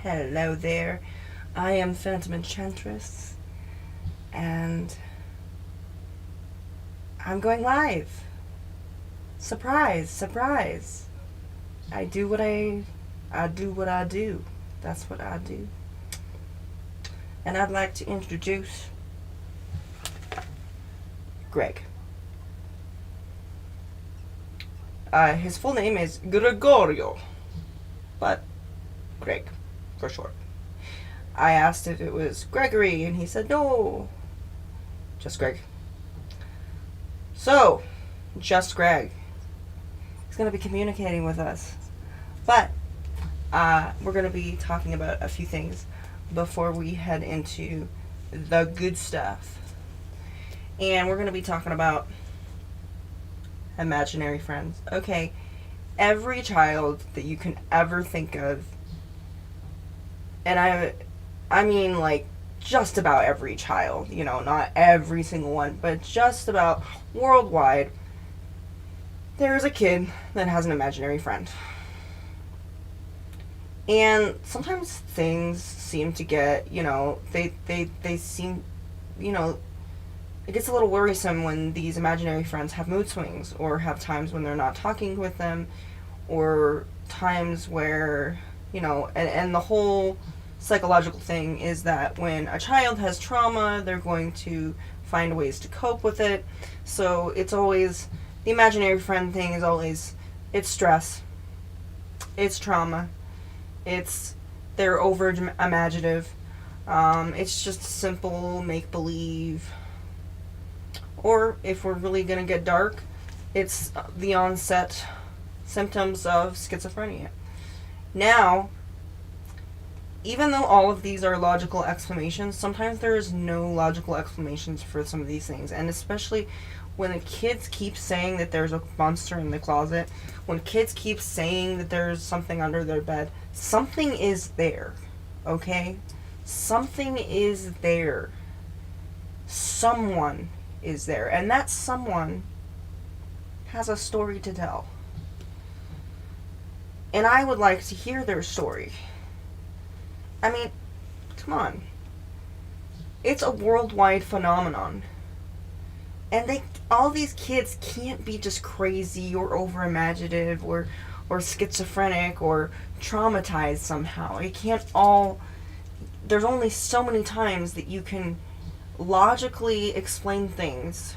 Hello there. I am Phantom Enchantress, and I'm going live. Surprise, surprise. I do what I do what I do. That's what I do. And I'd like to introduce Greg. His full name is Gregorio, but Greg for short. I asked if it was Gregory, and he said no, just Greg. So, just Greg. He's going to be communicating with us. But we're going to be talking about a few things before we head into the good stuff. And we're going to be talking about imaginary friends. Okay, every child that you can ever think of, and I mean like just about every child, you know, not every single one, but just about worldwide, there's a kid that has an imaginary friend. And sometimes things seem to get, you know, they seem, you know, it gets a little worrisome when these imaginary friends have mood swings, or have times when they're not talking with them, or times where, you know, and the whole psychological thing is that when a child has trauma, they're going to find ways to cope with it. So it's always, the imaginary friend thing is always, it's stress, it's trauma, they're over imaginative, it's just simple make-believe. Or if we're really going to get dark, it's the onset symptoms of schizophrenia. Now, even though all of these are logical explanations, sometimes there is no logical explanations for some of these things. And especially when the kids keep saying that there's a monster in the closet, when kids keep saying that there's something under their bed, something is there, okay? Something is there. Someone is there. And that someone has a story to tell. And I would like to hear their story. I mean, come on. It's a worldwide phenomenon. And all these kids can't be just crazy or overimaginative or schizophrenic or traumatized somehow. It can't all... There's only so many times that you can logically explain things.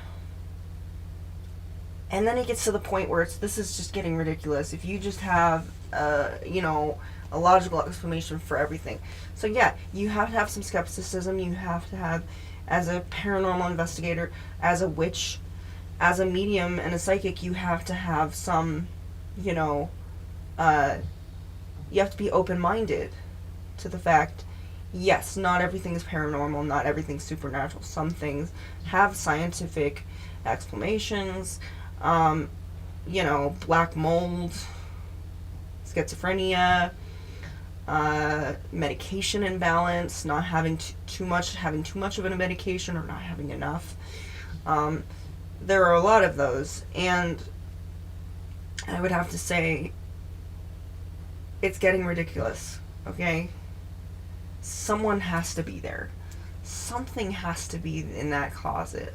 And then it gets to the point where this is just getting ridiculous. If you just have, you know, a logical explanation for everything. So yeah, you have to have some skepticism. You have to have, as a paranormal investigator, as a witch, as a medium and a psychic, you have to have some, you know, you have to be open-minded to the fact, yes, not everything is paranormal, not everything's supernatural. Some things have scientific explanations, you know, black mold, schizophrenia, medication imbalance, not having too much of a medication or not having enough. There are a lot of those, and I would have to say it's getting ridiculous, okay? Someone has to be there. Something has to be in that closet.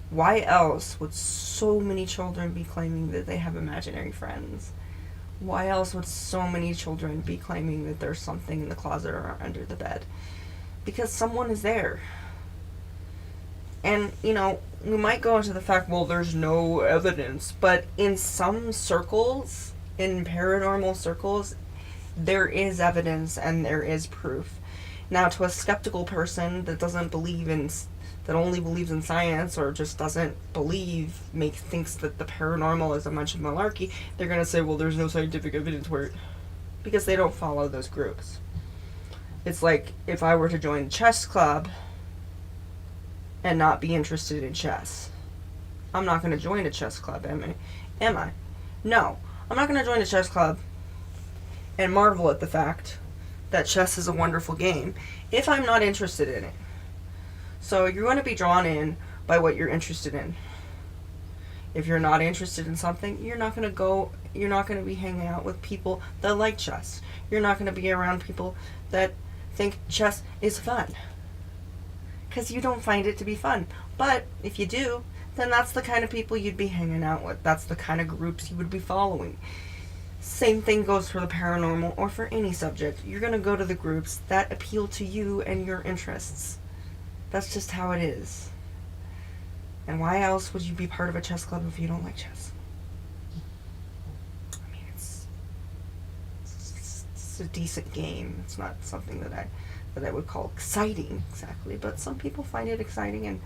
Why else would so many children be claiming that they have imaginary friends? Why else would so many children be claiming that there's something in the closet or under the bed? Because someone is there. And, you know, we might go into the fact, well, there's no evidence, but in some circles, in paranormal circles, there is evidence and there is proof. Now, to a skeptical person that doesn't believe in, that only believes in science, or just doesn't believe, thinks that the paranormal is a bunch of malarkey, they're going to say, well, there's no scientific evidence because they don't follow those groups. It's like if I were to join a chess club and not be interested in chess. I'm not going to join a chess club, am I? No. I'm not going to join a chess club and marvel at the fact that chess is a wonderful game if I'm not interested in it. So you're going to be drawn in by what you're interested in. If you're not interested in something, you're not going to go You're not going to be hanging out with people that like chess. You're not going to be around people that think chess is fun. Because you don't find it to be fun. But if you do, then that's the kind of people you'd be hanging out with. That's the kind of groups you would be following. Same thing goes for the paranormal or for any subject. You're going to go to the groups that appeal to you and your interests. That's just how it is. And why else would you be part of a chess club if you don't like chess? I mean, it's a decent game. It's not something that I would call exciting exactly, but some people find it exciting, and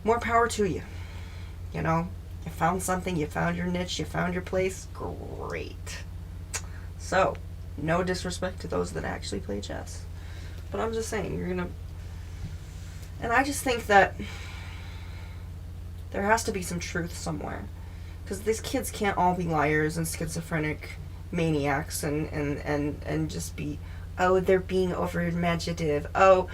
more power to you. You know, you found something, you found your niche, you found your place. Great. So, no disrespect to those that actually play chess, but I'm just saying, and I just think that there has to be some truth somewhere, because these kids can't all be liars and schizophrenic maniacs and just be, oh, they're being over imaginative. Oh,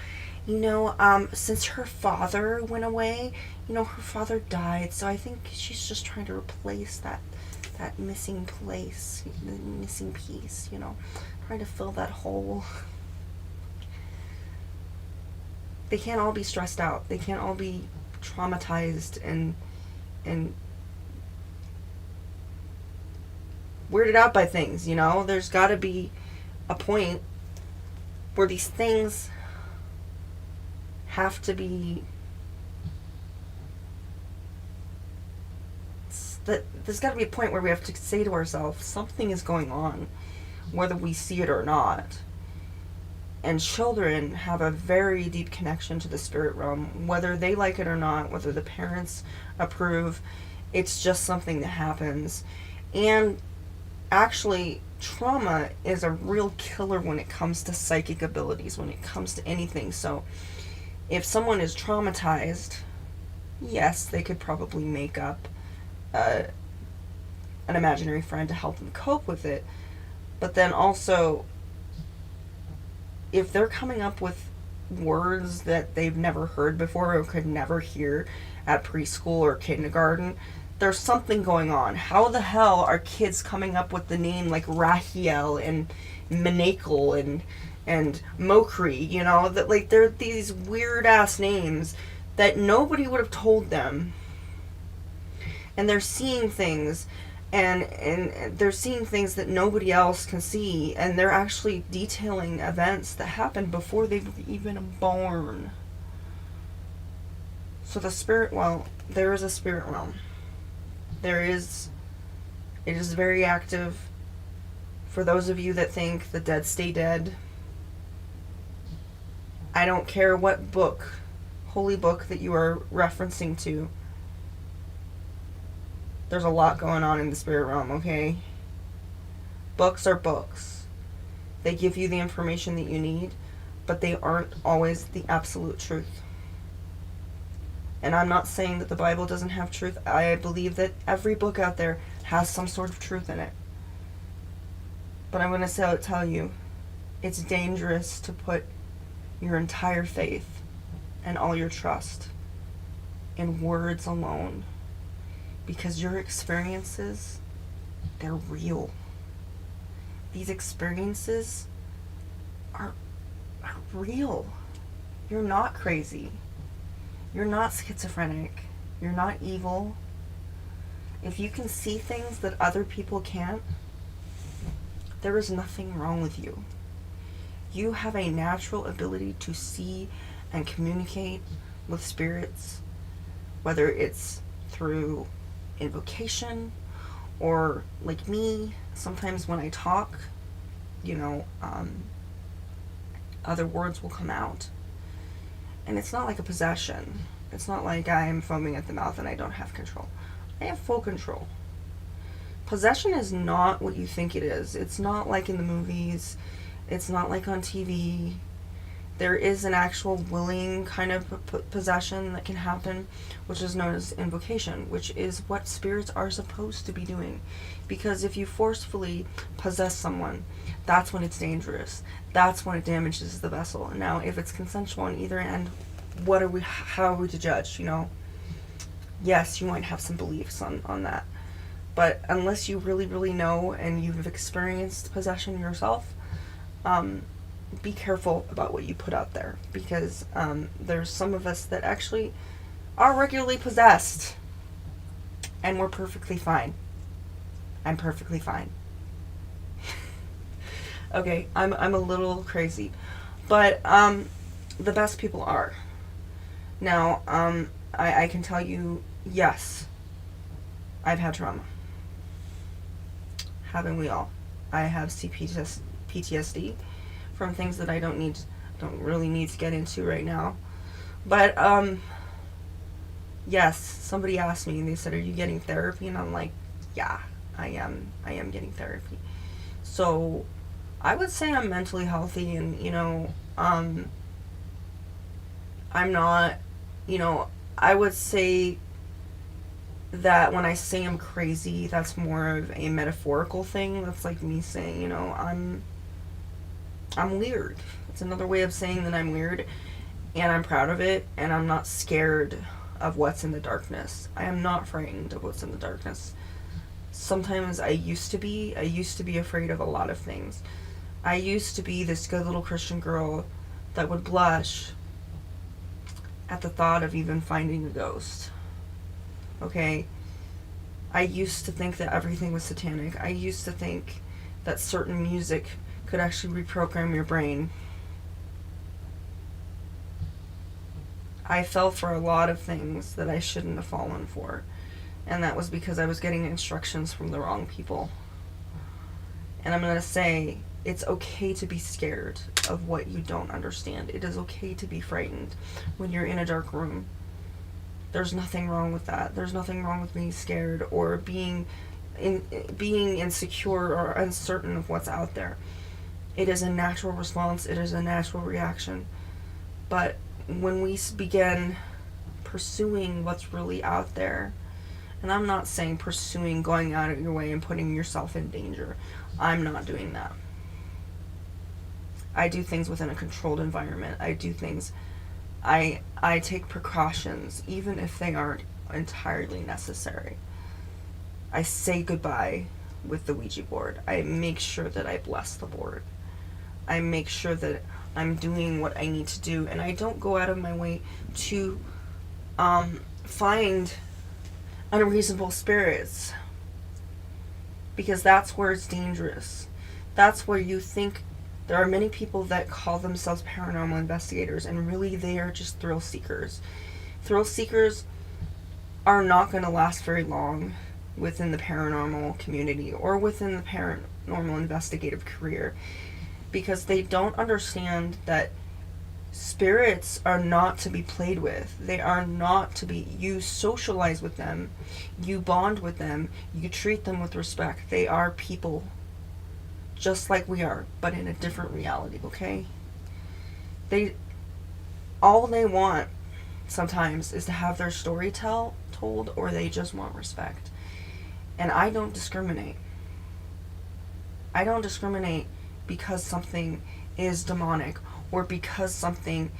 since her father went away, her father died, so I think she's just trying to replace that missing place, the missing piece, trying to fill that hole. They can't all be stressed out. They can't all be traumatized and weirded out by things, There's got to be a point where these things have to be, there's got to be a point where we have to say to ourselves, something is going on, whether we see it or not. And children have a very deep connection to the spirit realm, whether they like it or not, whether the parents approve. It's just something that happens. And actually, trauma is a real killer when it comes to psychic abilities, when it comes to anything. So if someone is traumatized, yes, they could probably make up an imaginary friend to help them cope with it. But then also, if they're coming up with words that they've never heard before or could never hear at preschool or kindergarten, there's something going on. How the hell are kids coming up with the name like Rahiel and Menakel and Mokri, that like they're these weird ass names that nobody would have told them. And they're seeing things and they're seeing things that nobody else can see, and they're actually detailing events that happened before they were even born. So the spirit, there is a spirit realm. It is very active. For those of you that think the dead stay dead, I don't care what book, holy book that you are referencing to. There's a lot going on in the spirit realm, okay? Books are books. They give you the information that you need, but they aren't always the absolute truth. And I'm not saying that the Bible doesn't have truth. I believe that every book out there has some sort of truth in it. But I'm going to tell you, it's dangerous to put your entire faith and all your trust in words alone. Because your experiences, they're real. These experiences are real. You're not crazy. You're not schizophrenic. You're not evil. If you can see things that other people can't, there is nothing wrong with you. You have a natural ability to see and communicate with spirits, whether it's through invocation or like me, sometimes when I talk, other words will come out. And it's not like a possession. It's not like I'm foaming at the mouth and I don't have control. I have full control. Possession is not what you think it is. It's not like in the movies. It's not like on TV. There is an actual willing kind of possession that can happen, which is known as invocation, which is what spirits are supposed to be doing. Because if you forcefully possess someone, that's when it's dangerous. That's when it damages the vessel. Now, if it's consensual on either end, how are we to judge, Yes, you might have some beliefs on that. But unless you really, really know and you've experienced possession yourself, be careful about what you put out there, because there's some of us that actually are regularly possessed, and we're perfectly fine. I'm perfectly fine. Okay, I'm a little crazy, but the best people are. Now, I can tell you, yes, I've had trauma. Haven't we all? I have PTSD from things that I don't really need to get into right now. But yes, somebody asked me and they said, "Are you getting therapy?" And I'm like, "Yeah, I am. I am getting therapy." So I would say I'm mentally healthy, and I'm not, I would say that when I say I'm crazy, that's more of a metaphorical thing. That's like me saying, I'm weird. It's another way of saying that I'm weird, and I'm proud of it, and I'm not scared of what's in the darkness. I am not frightened of what's in the darkness. Sometimes I used to be afraid of a lot of things. I used to be this good little Christian girl that would blush at the thought of even finding a ghost. Okay? I used to think that everything was satanic. I used to think that certain music could actually reprogram your brain. I fell for a lot of things that I shouldn't have fallen for. And that was because I was getting instructions from the wrong people. And I'm going to say, it's okay to be scared of what you don't understand. It is okay to be frightened when you're in a dark room. There's nothing wrong with that. There's nothing wrong with being scared or being insecure or uncertain of what's out there. It is a natural response. It is a natural reaction. But when we begin pursuing what's really out there, and I'm not saying pursuing going out of your way and putting yourself in danger. I'm not doing that. I do things within a controlled environment. I do things, I take precautions, even if they aren't entirely necessary. I say goodbye with the Ouija board. I make sure that I bless the board. I make sure that I'm doing what I need to do, and I don't go out of my way to find unreasonable spirits, because that's where it's dangerous. That's where you think. There are many people that call themselves paranormal investigators, and really they are just thrill seekers. Thrill seekers are not going to last very long within the paranormal community or within the paranormal investigative career, because they don't understand that spirits are not to be played with. They are not to be, you socialize with them, you bond with them, you treat them with respect. They are people just like we are, but in a different reality, okay? All they want sometimes is to have their story told, or they just want respect. And I don't discriminate. I don't discriminate because something is demonic, or because something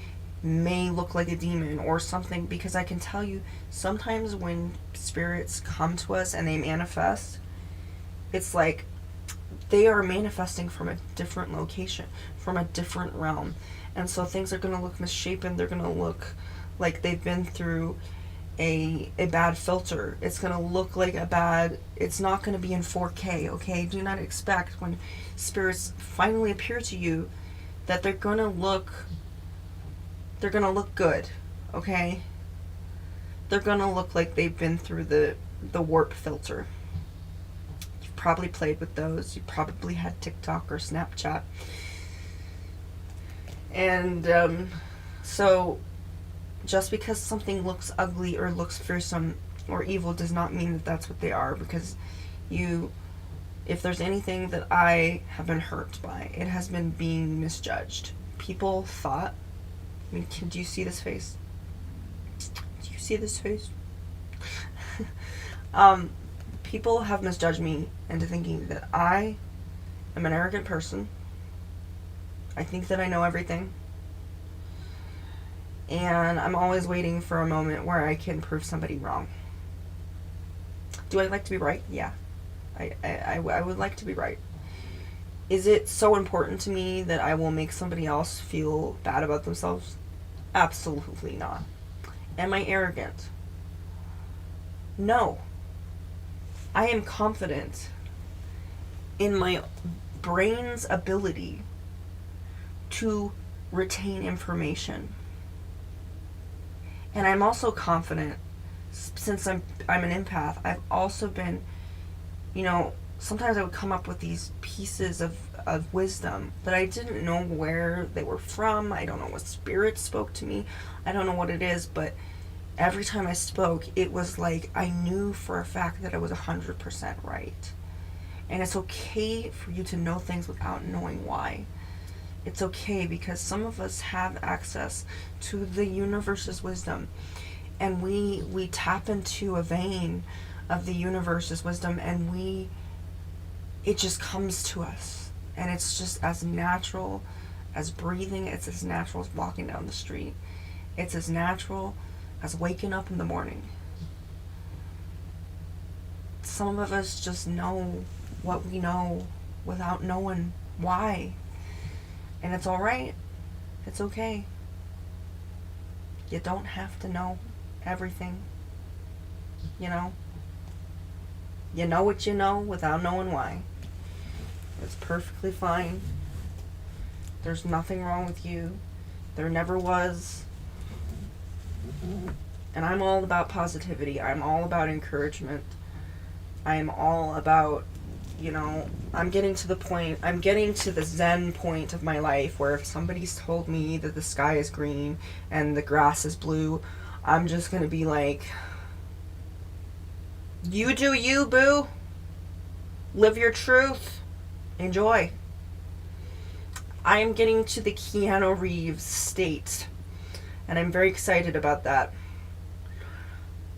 may look like a demon, or something, because I can tell you, sometimes when spirits come to us and they manifest, it's like they are manifesting from a different location, from a different realm. And so things are going to look misshapen. They're going to look like they've been through a bad filter. It's going to look like it's not going to be in 4K, okay? Do not expect when spirits finally appear to you that they're going to look good, okay? They're going to look like they've been through the warp filter. You've probably played with those. You probably had TikTok or Snapchat. And so just because something looks ugly or looks fearsome or evil does not mean that that's what they are, because if there's anything that I have been hurt by, it has been being misjudged. People thought, do you see this face? Do you see this face? People have misjudged me into thinking that I am an arrogant person. I think that I know everything. And I'm always waiting for a moment where I can prove somebody wrong. Do I like to be right? Yeah. I would like to be right. Is it so important to me that I will make somebody else feel bad about themselves? Absolutely not. Am I arrogant? No. I am confident in my brain's ability to retain information. And I'm also confident, since I'm an empath, I've also been, sometimes I would come up with these pieces of wisdom that I didn't know where they were from. I don't know what spirit spoke to me. I don't know what it is, but every time I spoke, it was like I knew for a fact that I was 100% right. And it's okay for you to know things without knowing why. It's okay, because some of us have access to the universe's wisdom, and we tap into a vein of the universe's wisdom, and it just comes to us, and it's just as natural as breathing. It's as natural as walking down the street. It's as natural as waking up in the morning. Some of us just know what we know without knowing why. And it's alright. It's okay. You don't have to know everything. You know? You know what you know without knowing why. It's perfectly fine. There's nothing wrong with you. There never was. And I'm all about positivity. I'm all about encouragement. I'm all about, I'm getting to the Zen point of my life where if somebody's told me that the sky is green and the grass is blue, I'm just going to be like, you do you, boo. Live your truth. Enjoy. I am getting to the Keanu Reeves state, and I'm very excited about that.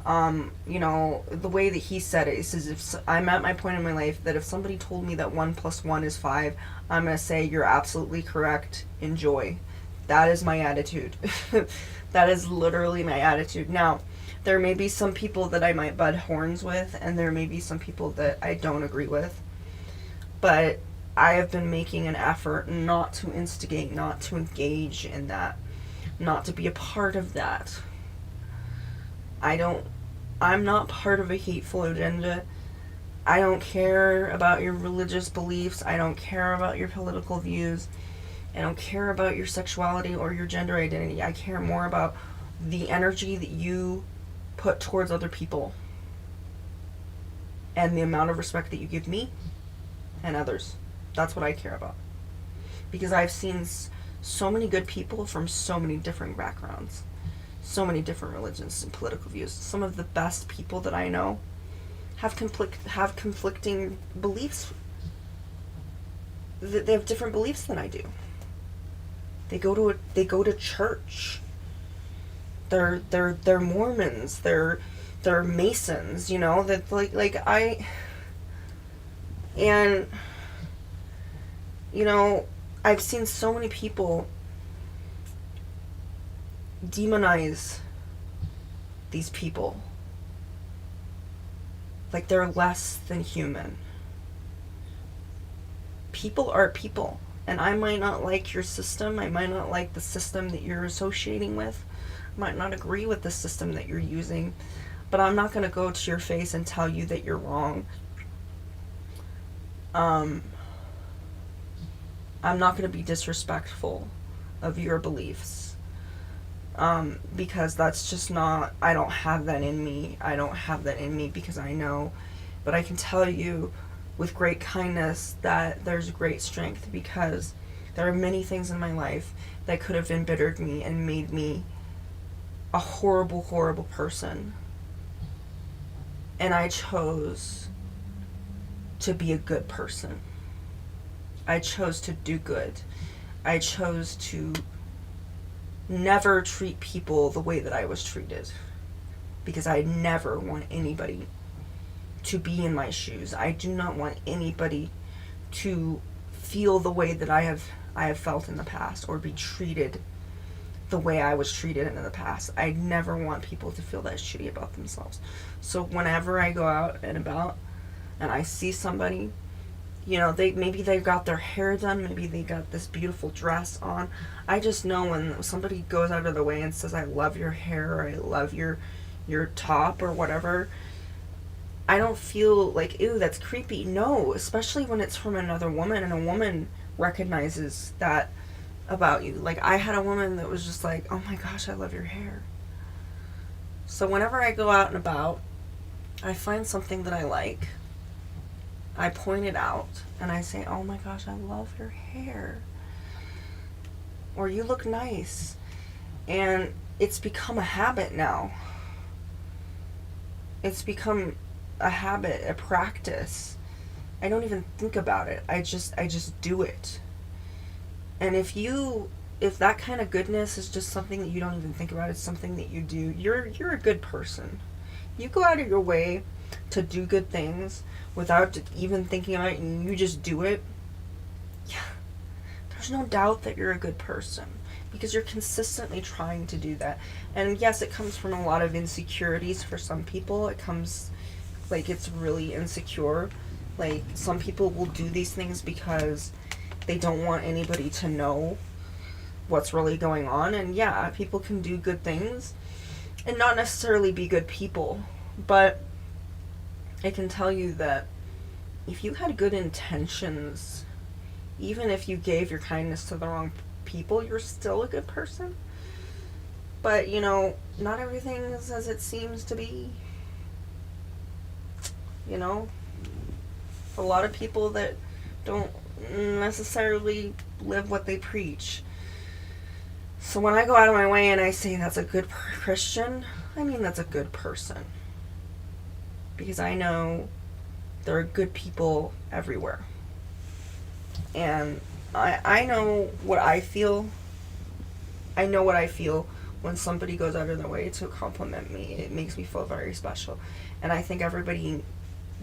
The way that he said it is if I'm at my point in my life that if somebody told me that 1 + 1 is 5, I'm going to say, you're absolutely correct. Enjoy. That is my attitude. That is literally my attitude. Now, there may be some people that I might butt horns with, and there may be some people that I don't agree with. But I have been making an effort not to instigate, not to engage in that, not to be a part of that. I'm not part of a hateful agenda. I don't care about your religious beliefs. I don't care about your political views. I don't care about your sexuality or your gender identity. I care more about the energy that you put towards other people and the amount of respect that you give me and others. That's what I care about. Because I've seen so many good people from so many different backgrounds, so many different religions and political views. Some of the best people that I know have conflicting beliefs. They have different beliefs than I do. They go to church. They're Mormons. They're Masons. That I've seen so many people demonize these people like they're less than human. People are people, and I might not like your system. I might not like the system that you're associating with. I might not agree with the system that you're using, but I'm not going to go to your face and tell you that you're wrong. I'm not going to be disrespectful of your beliefs. Because that's just not, I don't have that in me. I don't have that in me because I know. But I can tell you with great kindness that there's great strength, because there are many things in my life that could have embittered me and made me a horrible, horrible person. And I chose to be a good person. I chose to do good. I chose to never treat people the way that I was treated, because I never want anybody to be in my shoes. I do not want anybody to feel the way that I have felt in the past, or be treated the way I was treated in the past. I never want people to feel that shitty about themselves. So whenever I go out and about, and I see somebody, you know, maybe they've got their hair done, maybe they got this beautiful dress on. I just know when somebody goes out of the way and says, I love your hair, or I love your top, or whatever, I don't feel like, ew, that's creepy. No, especially when it's from another woman and a woman recognizes that about you. Like, I had a woman that was just like, oh my gosh, I love your hair. So whenever I go out and about, I find something that I like, I point it out, and I say, oh my gosh, I love your hair. Or you look nice. And it's become a habit now. It's become a habit, a practice. I don't even think about it. I just do it. And if that kind of goodness is just something that you don't even think about, it's something that you do, you're a good person. You go out of your way to do good things without even thinking about it, and you just do it. Yeah, there's no doubt that you're a good person, because you're consistently trying to do that. And yes, it comes from a lot of insecurities for some people. It comes, like, it's really insecure. Like, some people will do these things because they don't want anybody to know what's really going on. And yeah, people can do good things and not necessarily be good people. But I can tell you that if you had good intentions, even if you gave your kindness to the wrong people, you're still a good person. But, you know, not everything is as it seems to be. You know? A lot of people that don't necessarily live what they preach. So when I go out of my way and I say that's a good Christian, I mean that's a good person. Because I know there are good people everywhere. And I know what I feel. I know what I feel when somebody goes out of their way to compliment me. It makes me feel very special. And I think everybody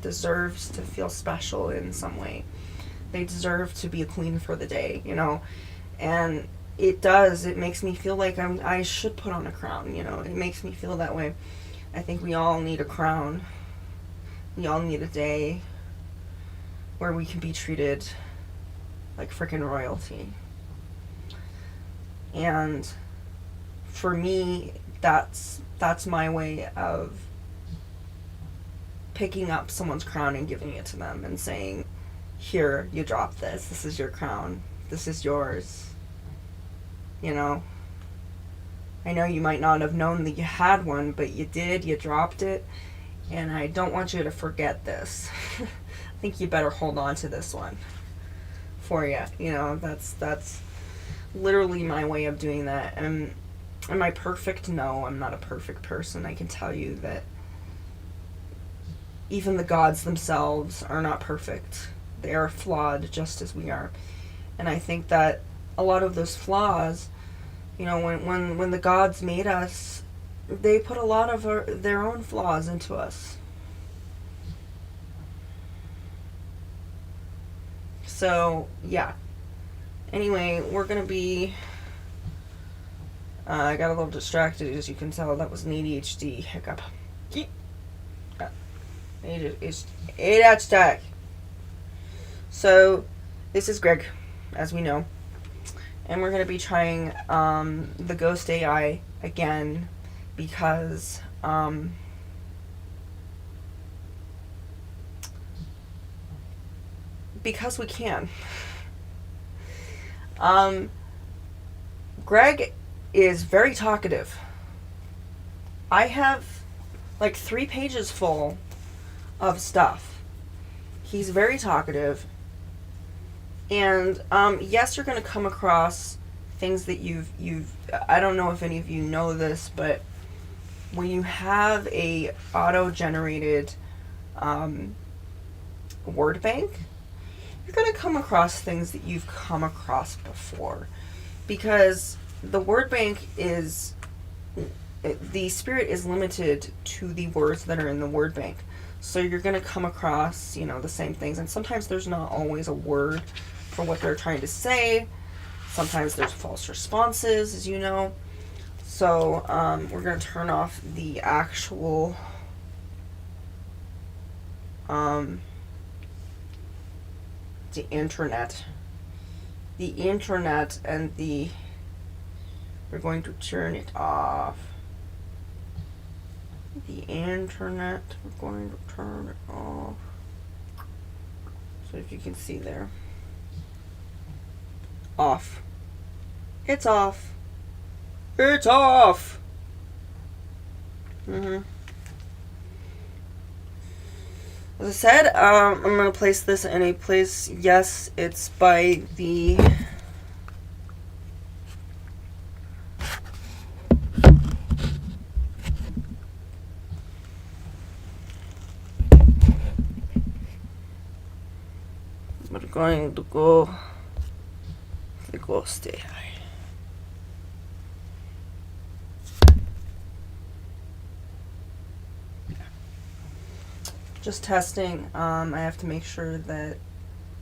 deserves to feel special in some way. They deserve to be a queen for the day, you know. And it does. It makes me feel like I should put on a crown, you know. It makes me feel that way. I think we all need a crown. We all need a day where we can be treated like freaking royalty. And for me, that's my way of picking up someone's crown and giving it to them and saying, here, you drop this. This is your crown. This is yours. You know? I know you might not have known that you had one, but you did. You dropped it. And I don't want you to forget this. I think you better hold on to this one for you. You know, that's literally my way of doing that. And am I perfect? No, I'm not a perfect person. I can tell you that even the gods themselves are not perfect. They are flawed just as we are. And I think that a lot of those flaws, you know, when the gods made us, they put a lot of their own flaws into us. So, yeah. Anyway, we're going to be... I got a little distracted, as you can tell. That was an ADHD hiccup. ADHD. So, this is Greg, as we know. And we're going to be trying the Ghost AI again because we can. Greg is very talkative. I have like 3 pages full of stuff. He's very talkative. And yes, you're going to come across things that you've I don't know if any of you know this, but when you have a auto-generated word bank, you're going to come across things that you've come across before, because the word bank is, the spirit is limited to the words that are in the word bank. So you're going to come across, you know, the same things. And sometimes there's not always a word for what they're trying to say. Sometimes there's false responses, as you know. So we're going to turn off the actual the internet. The internet and the... We're going to turn it off. The internet, we're going to turn it off. So if you can see there. Off. It's off. It's off! As I said, I'm going to place this in a place, yes, it's by the... We're going to go stay high. Just testing. I have to make sure that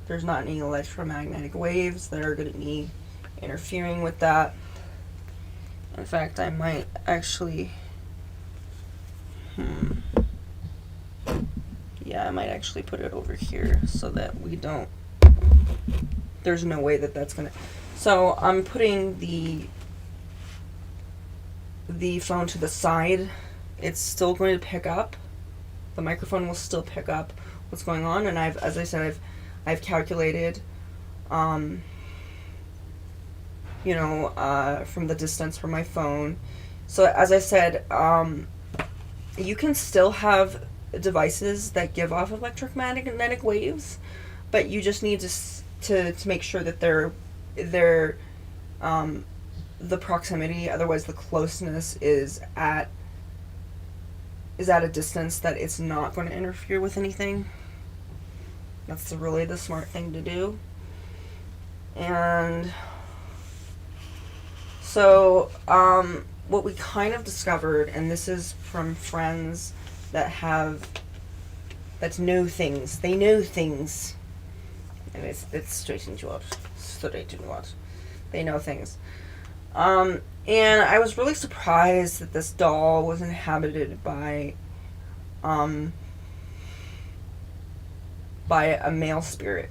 there's not any electromagnetic waves that are going to be interfering with that. In fact, I might actually... Yeah, I might actually put it over here so that we don't... There's no way that that's going to... So I'm putting the phone to the side. It's still going to pick up. The microphone will still pick up what's going on, and as I said, I've calculated, from the distance from my phone. So as I said, you can still have devices that give off electromagnetic waves, but you just need to make sure that they're the proximity, otherwise the closeness is at a distance that it's not going to interfere with anything. That's really the smart thing to do. And so what we kind of discovered, and this is from friends that know things. They know things. And it's straight into what? They know things. And I was really surprised that this doll was inhabited by a male spirit.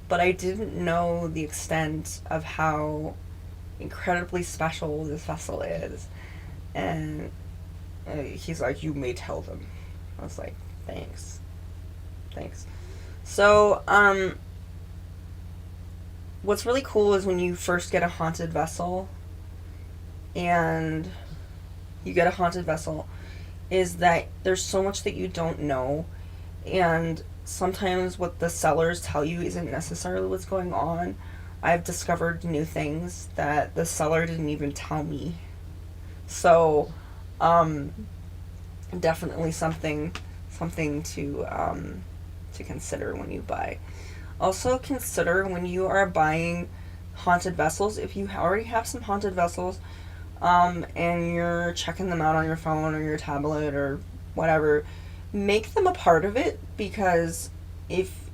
But I didn't know the extent of how incredibly special this vessel is. And he's like, you may tell them. I was like, thanks. So, what's really cool is when you first get a haunted vessel, is that there's so much that you don't know, and sometimes what the sellers tell you isn't necessarily what's going on. I've discovered new things that the seller didn't even tell me. So, definitely something to consider when you buy. Also consider when you are buying haunted vessels, if you already have some haunted vessels, and you're checking them out on your phone or your tablet or whatever, make them a part of it, because if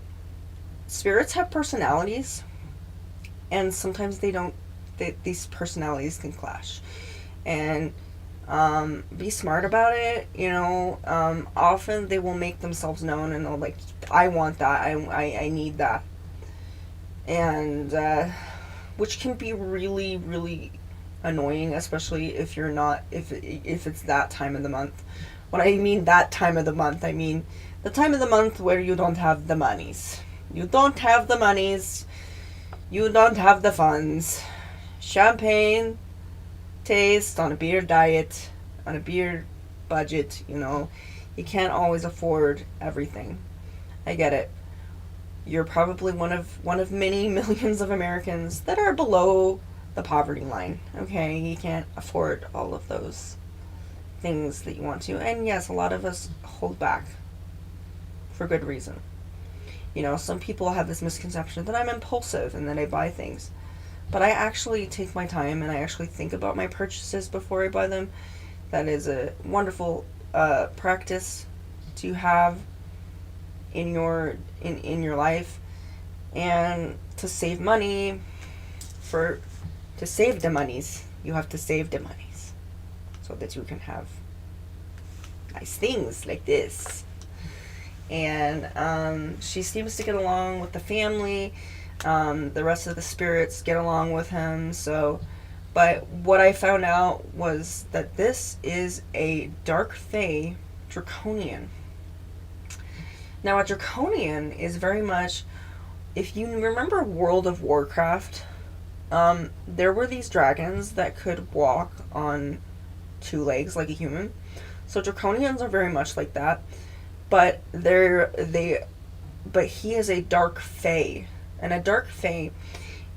spirits have personalities, and sometimes these personalities can clash, and be smart about it, often they will make themselves known, and they'll like, I want that, I need that, and which can be really, really annoying, especially if you're not, if it's that time of the month. When I mean that time of the month, I mean the time of the month where you don't have the monies. You don't have the monies. You don't have the funds. Champagne taste on a beer diet, on a beer budget, you can't always afford everything. I get it. You're probably one of many millions of Americans that are below the poverty line. Okay, you can't afford all of those things that you want to. And yes, a lot of us hold back for good reason. Some people have this misconception that I'm impulsive and that I buy things. But I actually take my time and I actually think about my purchases before I buy them. That is a wonderful practice to have in your life, and to save money. To save the monies, you have to save the monies so that you can have nice things like this. and she seems to get along with the family. The rest of the spirits get along with him. So, but what I found out was that this is a dark fae draconian. Now, a draconian is very much, if you remember World of Warcraft, there were these dragons that could walk on two legs like a human. So draconians are very much like that, but but he is a dark fae, and a dark fae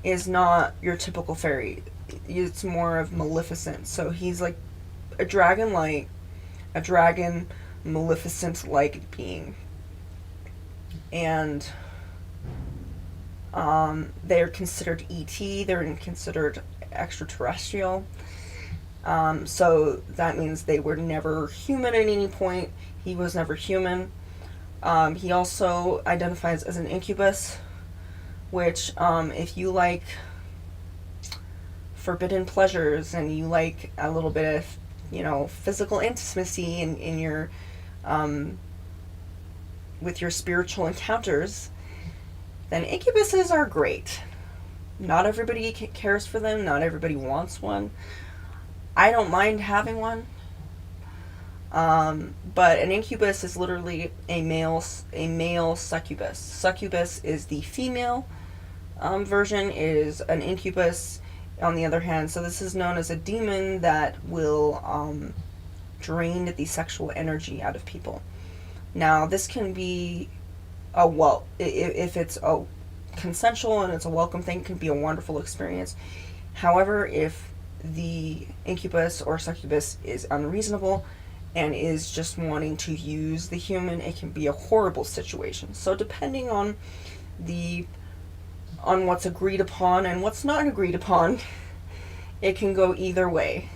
is not your typical fairy. It's more of maleficent. So he's like a dragon maleficent like being, and they're considered ET. They're considered extraterrestrial. So that means they were never human at any point. He was never human. He also identifies as an incubus, which, if you like forbidden pleasures and you like a little bit of, physical intimacy in your, with your spiritual encounters, then incubuses are great. Not everybody cares for them. Not everybody wants one. I don't mind having one. But an incubus is literally a male succubus. Succubus is the female version, is an incubus on the other hand. So this is known as a demon that will drain the sexual energy out of people. Now, this can be if it's a consensual and it's a welcome thing, it can be a wonderful experience. However, if the incubus or succubus is unreasonable and is just wanting to use the human, it can be a horrible situation. So depending on what's agreed upon and what's not agreed upon, it can go either way.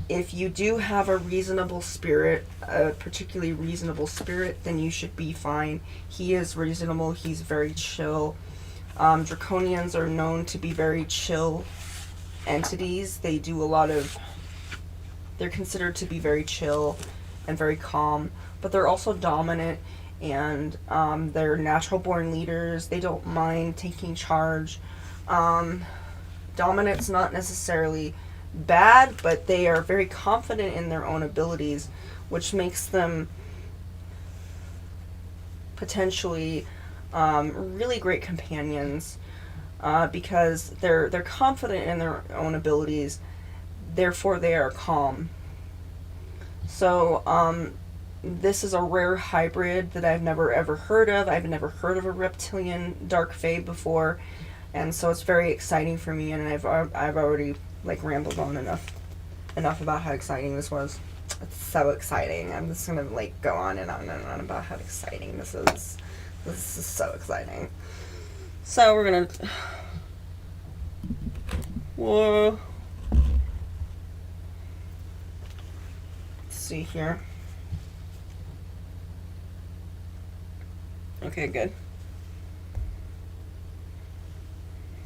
If you do have a reasonable spirit, a particularly reasonable spirit, then you should be fine. He is reasonable. He's very chill. Draconians are known to be very chill entities. They're considered to be very chill and very calm, but they're also dominant, and they're natural born leaders. They don't mind taking charge. Dominance not necessarily bad, but they are very confident in their own abilities, which makes them potentially really great companions, because they're confident in their own abilities, therefore they are calm. So this is a rare hybrid that I've never ever heard of. I've never heard of a reptilian dark fae before, and so it's very exciting for me, and I've already rambled on enough about how exciting this was. It's so exciting. I'm just gonna go on and on and on about how exciting this is. This is so exciting. So we're gonna let's see here. Okay, good.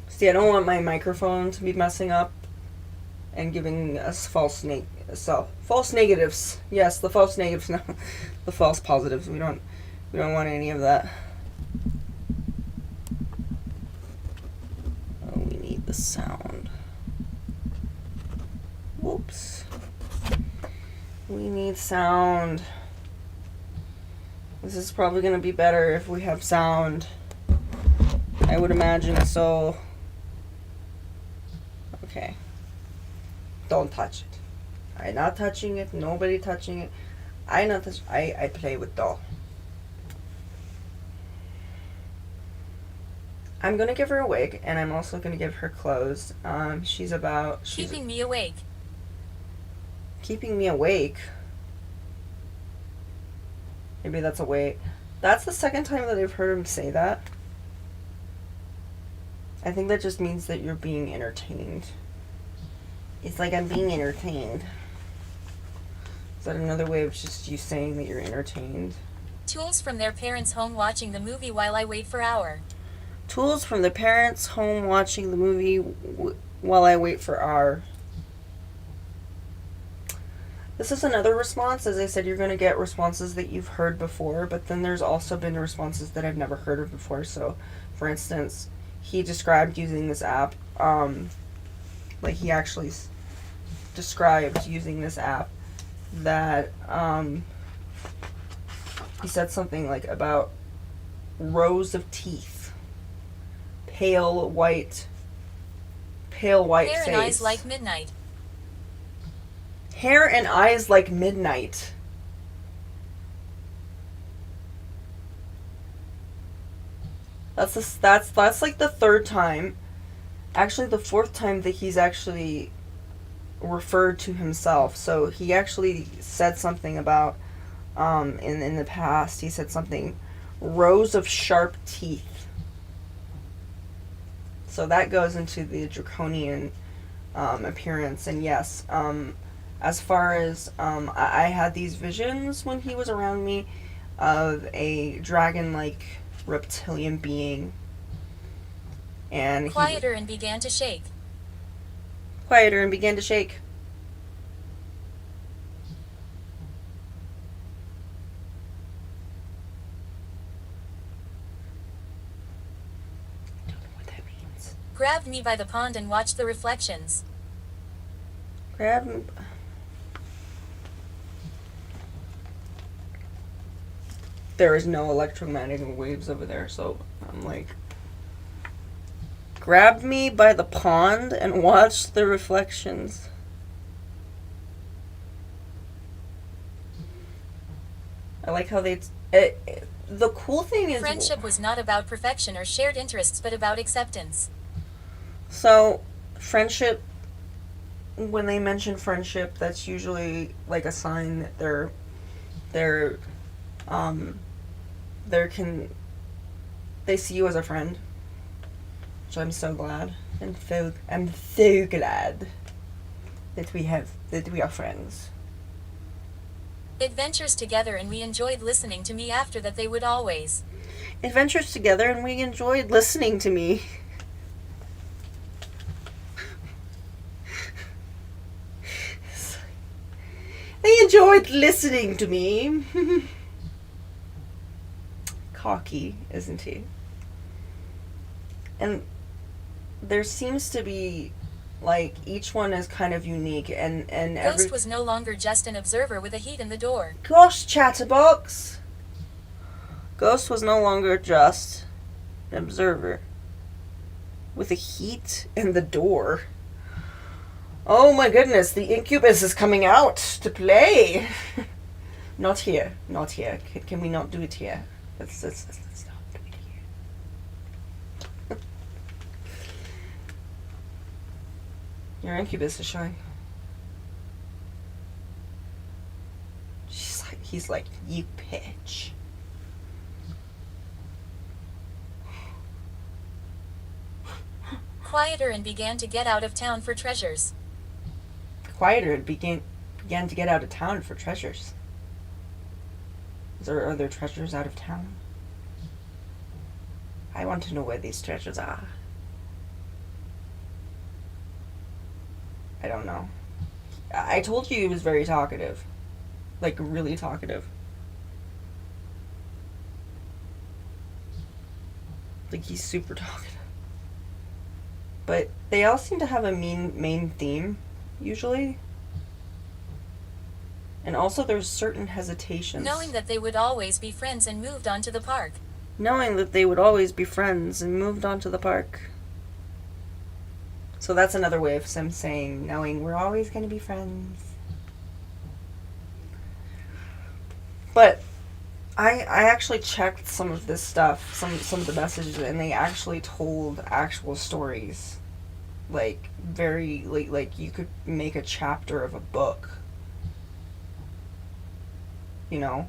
See, I don't want my microphone to be messing up and giving us false negatives. Yes, the false negatives, no, the false positives. We don't want any of that. Oh, we need the sound. Whoops. We need sound. This is probably going to be better if we have sound. I would imagine so. Okay. Don't touch it. I'm not touching it. Nobody touching it. I play with doll. I'm gonna give her a wig, and I'm also gonna give her clothes. She's keeping me awake. Keeping me awake. Maybe that's a way. That's the second time that I've heard him say that. I think that just means that you're being entertained. It's like I'm being entertained. Is that another way of just you saying that you're entertained? Tools from their parents' home watching the movie while I wait for hour. Tools from the parents' home watching the movie while I wait for hour. This is another response. As I said, you're going to get responses that you've heard before, but then there's also been responses that I've never heard of before. So, for instance, he described using this app, like he actually described using this app that, he said something like about rows of teeth, pale white Hair face. and eyes like midnight. Hair and eyes like midnight. That's like the third time, actually the fourth time that he's actually referred to himself. So he actually said something about in the past he said something rows of sharp teeth. So that goes into the draconian appearance. And yes, as far as I had these visions when he was around me of a dragon-like reptilian being, and Quieter and began to shake. Quieter and began to shake. I don't know what that means. Grabbed me by the pond and watched the reflections. Grab me. There is no electromagnetic waves over there, so I'm like, grabbed me by the pond and watched the reflections. I like how the cool thing is Friendship was not about perfection or shared interests, but about acceptance. So friendship, when they mention friendship, that's usually like a sign that they see you as a friend, which I'm so glad. I'm so glad that we are friends. Adventures together, and we enjoyed listening to me after that. They would always. Adventures together, and we enjoyed listening to me. They enjoyed listening to me. Cocky, isn't he? And there seems to be, like, each one is kind of unique, and Ghost was no longer just an observer with a heat in the door. Gosh, chatterbox! Ghost was no longer just an observer with a heat in the door. Oh my goodness, the incubus is coming out to play. Not here, not here. Can we not do it here? Let's not do it here. Your incubus is showing. He's like, you pitch. Quieter and began to get out of town for treasures. Quieter and began to get out of town for treasures. Are there treasures out of town? I want to know where these treasures are. I don't know. I told you he was very talkative. Like, really talkative. Like, he's super talkative. But they all seem to have a main theme, usually. And also there's certain hesitations. Knowing that they would always be friends and moved on to the park. Knowing that they would always be friends and moved on to the park. So that's another way of them saying, knowing we're always going to be friends. But I actually checked some of this stuff, some of the messages, and they actually told actual stories. Like, very, like you could make a chapter of a book. You know?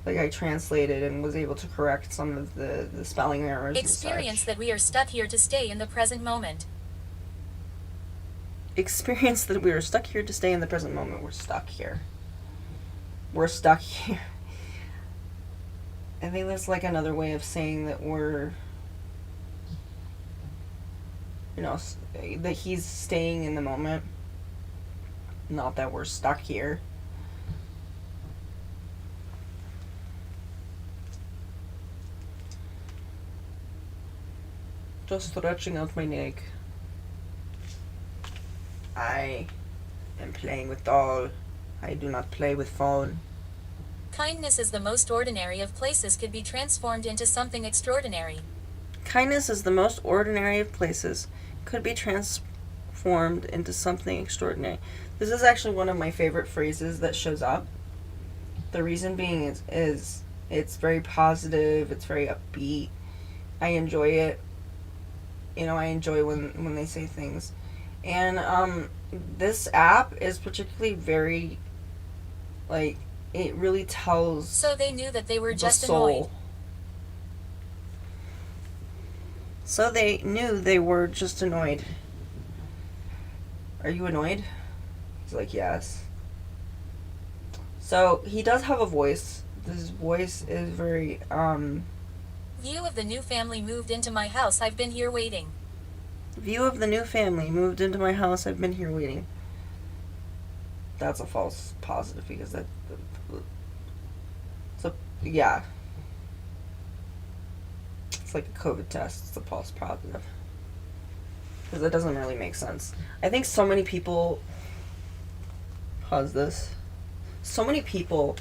Like, I translated and was able to correct some of the spelling errors. Experience that we are stuck here to stay in the present moment. Experience that we are stuck here to stay in the present moment. We're stuck here. We're stuck here. I think there's like another way of saying that we're, you know, that he's staying in the moment. Not that we're stuck here. Just stretching out my neck. I am playing with doll. I do not play with phone. Kindness is the most ordinary of places could be transformed into something extraordinary. Kindness is the most ordinary of places could be transformed into something extraordinary. This is actually one of my favorite phrases that shows up. The reason being is it's very positive, it's very upbeat. I enjoy it. You know, I enjoy when they say things. And this app is particularly very, like, it really tells So they knew that they were the just soul. annoyed. So they knew they were just annoyed. Are you annoyed? He's like, yes. So he does have a voice. This voice is very, View of the new family moved into my house. I've been here waiting. view of the new family moved into my house. I've been here waiting. That's a false positive because that. So, yeah. It's like a COVID test. It's a false positive. Because that doesn't really make sense. I think so many people. Pause this. So many people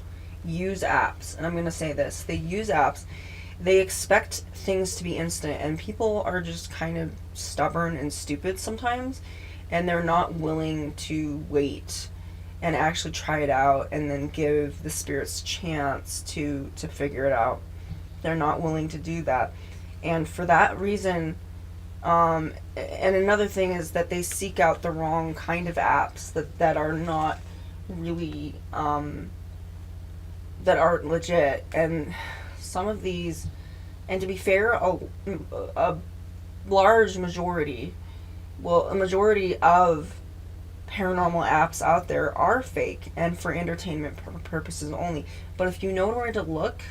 use apps, and I'm going to say this. They use apps. They expect things to be instant, and people are just kind of stubborn and stupid sometimes, and they're not willing to wait and actually try it out and then give the spirits a chance to figure it out. They're not willing to do that. And for that reason, and another thing is that they seek out the wrong kind of apps that are not really, that aren't legit. And some of these, and to be fair, a large majority, well, a majority of paranormal apps out there are fake and for entertainment purposes only. But if you know where to look,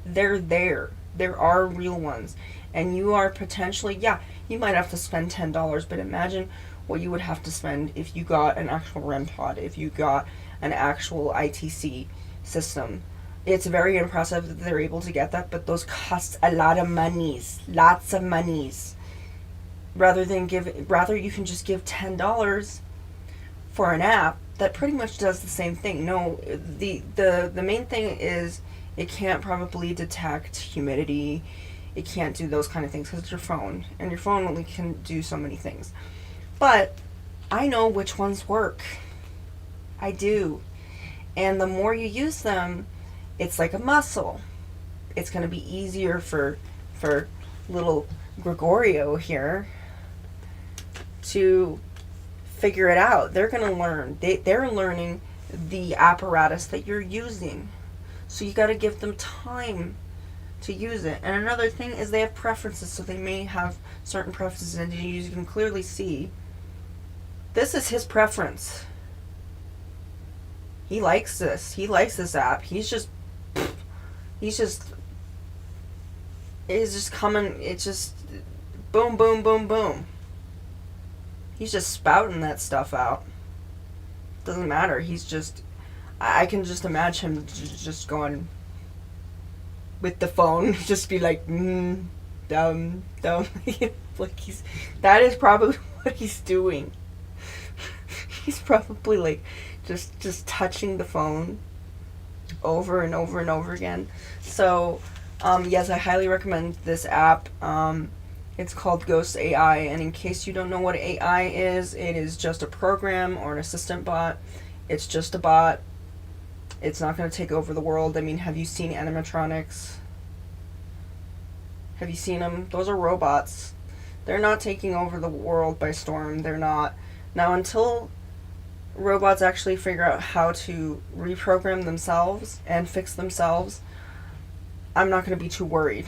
they're there. There are real ones. And you are potentially, yeah, you might have to spend $10, but imagine what you would have to spend if you got an actual REM pod, if you got an actual ITC system. It's very impressive that they're able to get that, but those cost a lot of monies. Lots of monies. Rather you can just give $10 for an app that pretty much does the same thing. No, the main thing is it can't probably detect humidity. It can't do those kind of things because it's your phone, and your phone only can do so many things. But I know which ones work. I do. And the more you use them, it's like a muscle. It's going to be easier for little Gregorio here to figure it out. They're going to learn. They're learning the apparatus that you're using. So you got to give them time to use it. And another thing is they have preferences, so they may have certain preferences, and you can clearly see this is his preference. He likes this. He likes this app. He's just coming. It's just boom, boom, boom, boom. He's just spouting that stuff out. Doesn't matter. He's just, I can just imagine him just going with the phone, just be like, dumb. Like that is probably what he's doing. He's probably like just touching the phone over and over and over again. So, yes, I highly recommend this app. It's called Ghost AI, and in case you don't know what AI is, it is just a program or an assistant bot. It's just a bot. It's not going to take over the world. I mean, have you seen animatronics? Have you seen them? Those are robots. They're not taking over the world by storm. They're not. Now, until robots actually figure out how to reprogram themselves and fix themselves, I'm not going to be too worried.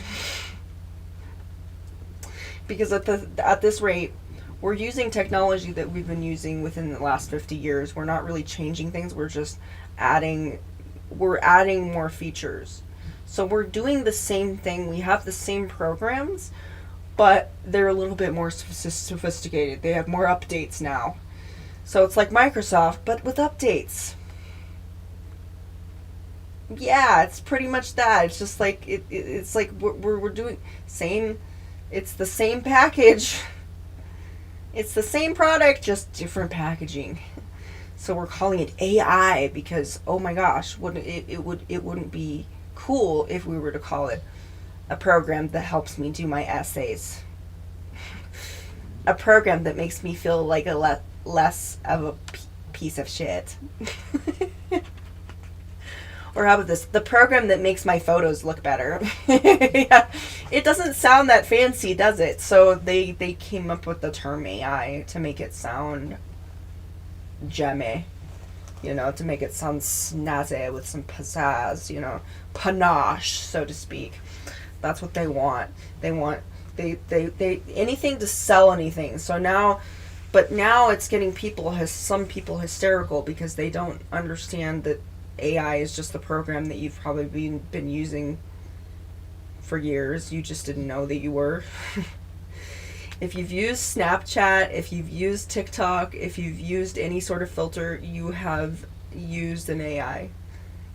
Because at this rate, we're using technology that we've been using within the last 50 years. We're not really changing things. We're just adding more features. So we're doing the same thing. We have the same programs, but they're a little bit more sophisticated. They have more updates now. So it's like Microsoft, but with updates. Yeah, it's pretty much that. It's just like it's like we're doing same. It's the same package. It's the same product, just different packaging. So we're calling it AI because oh my gosh, wouldn't it wouldn't be cool if we were to call it a program that helps me do my essays. A program that makes me feel like a less of a piece of shit. Or how about this? The program that makes my photos look better. Yeah. It doesn't sound that fancy, does it? So they came up with the term AI to make it sound gemmy. You know, to make it sound snazzy with some pizzazz, you know, panache, so to speak. That's what they want. They anything to sell anything. So now, but now it's getting some people hysterical because they don't understand that AI is just the program that you've probably been using for years. You just didn't know that you were. If you've used Snapchat, if you've used TikTok, if you've used any sort of filter, you have used an AI.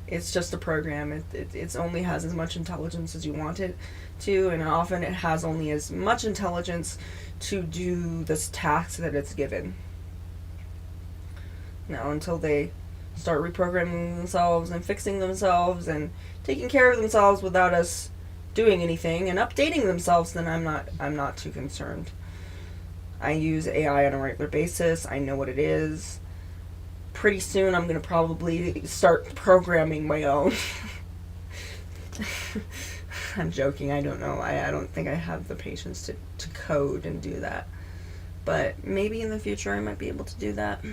It's just a program. It only has as much intelligence as you want it to, and often it has only as much intelligence to do this task that it's given. Now, until they start reprogramming themselves and fixing themselves and taking care of themselves without us doing anything and updating themselves, then I'm not too concerned. I use AI on a regular basis. I know what it is. Pretty soon I'm going to probably start programming my own. I'm joking. I don't know. I don't think I have the patience to code and do that. But maybe in the future I might be able to do that.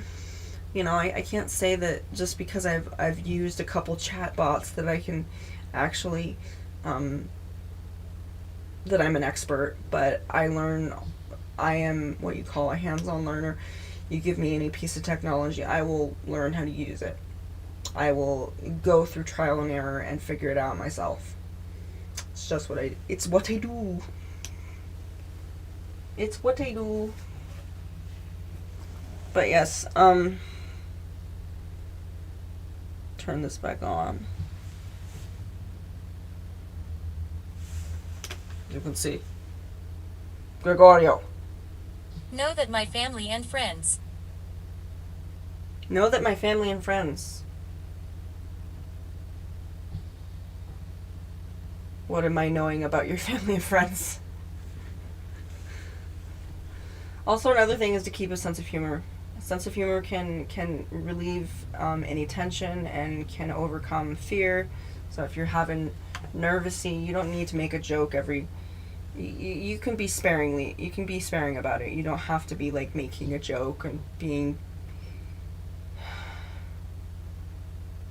You know, I can't say that just because I've used a couple chatbots that I can actually that I'm an expert, but I am what you call a hands-on learner. You give me any piece of technology, I will learn how to use it. I will go through trial and error and figure it out myself. It's just it's what I do. It's what I do. But yes, turn this back on. You can see. Gregorio. Know that my family and friends. Know that my family and friends. What am I knowing about your family and friends? Also, another thing is to keep a sense of humor. A sense of humor can relieve any tension and can overcome fear. So if you're having nervousy, you don't need to make a joke every. You can be sparing about it. You don't have to be like making a joke and being.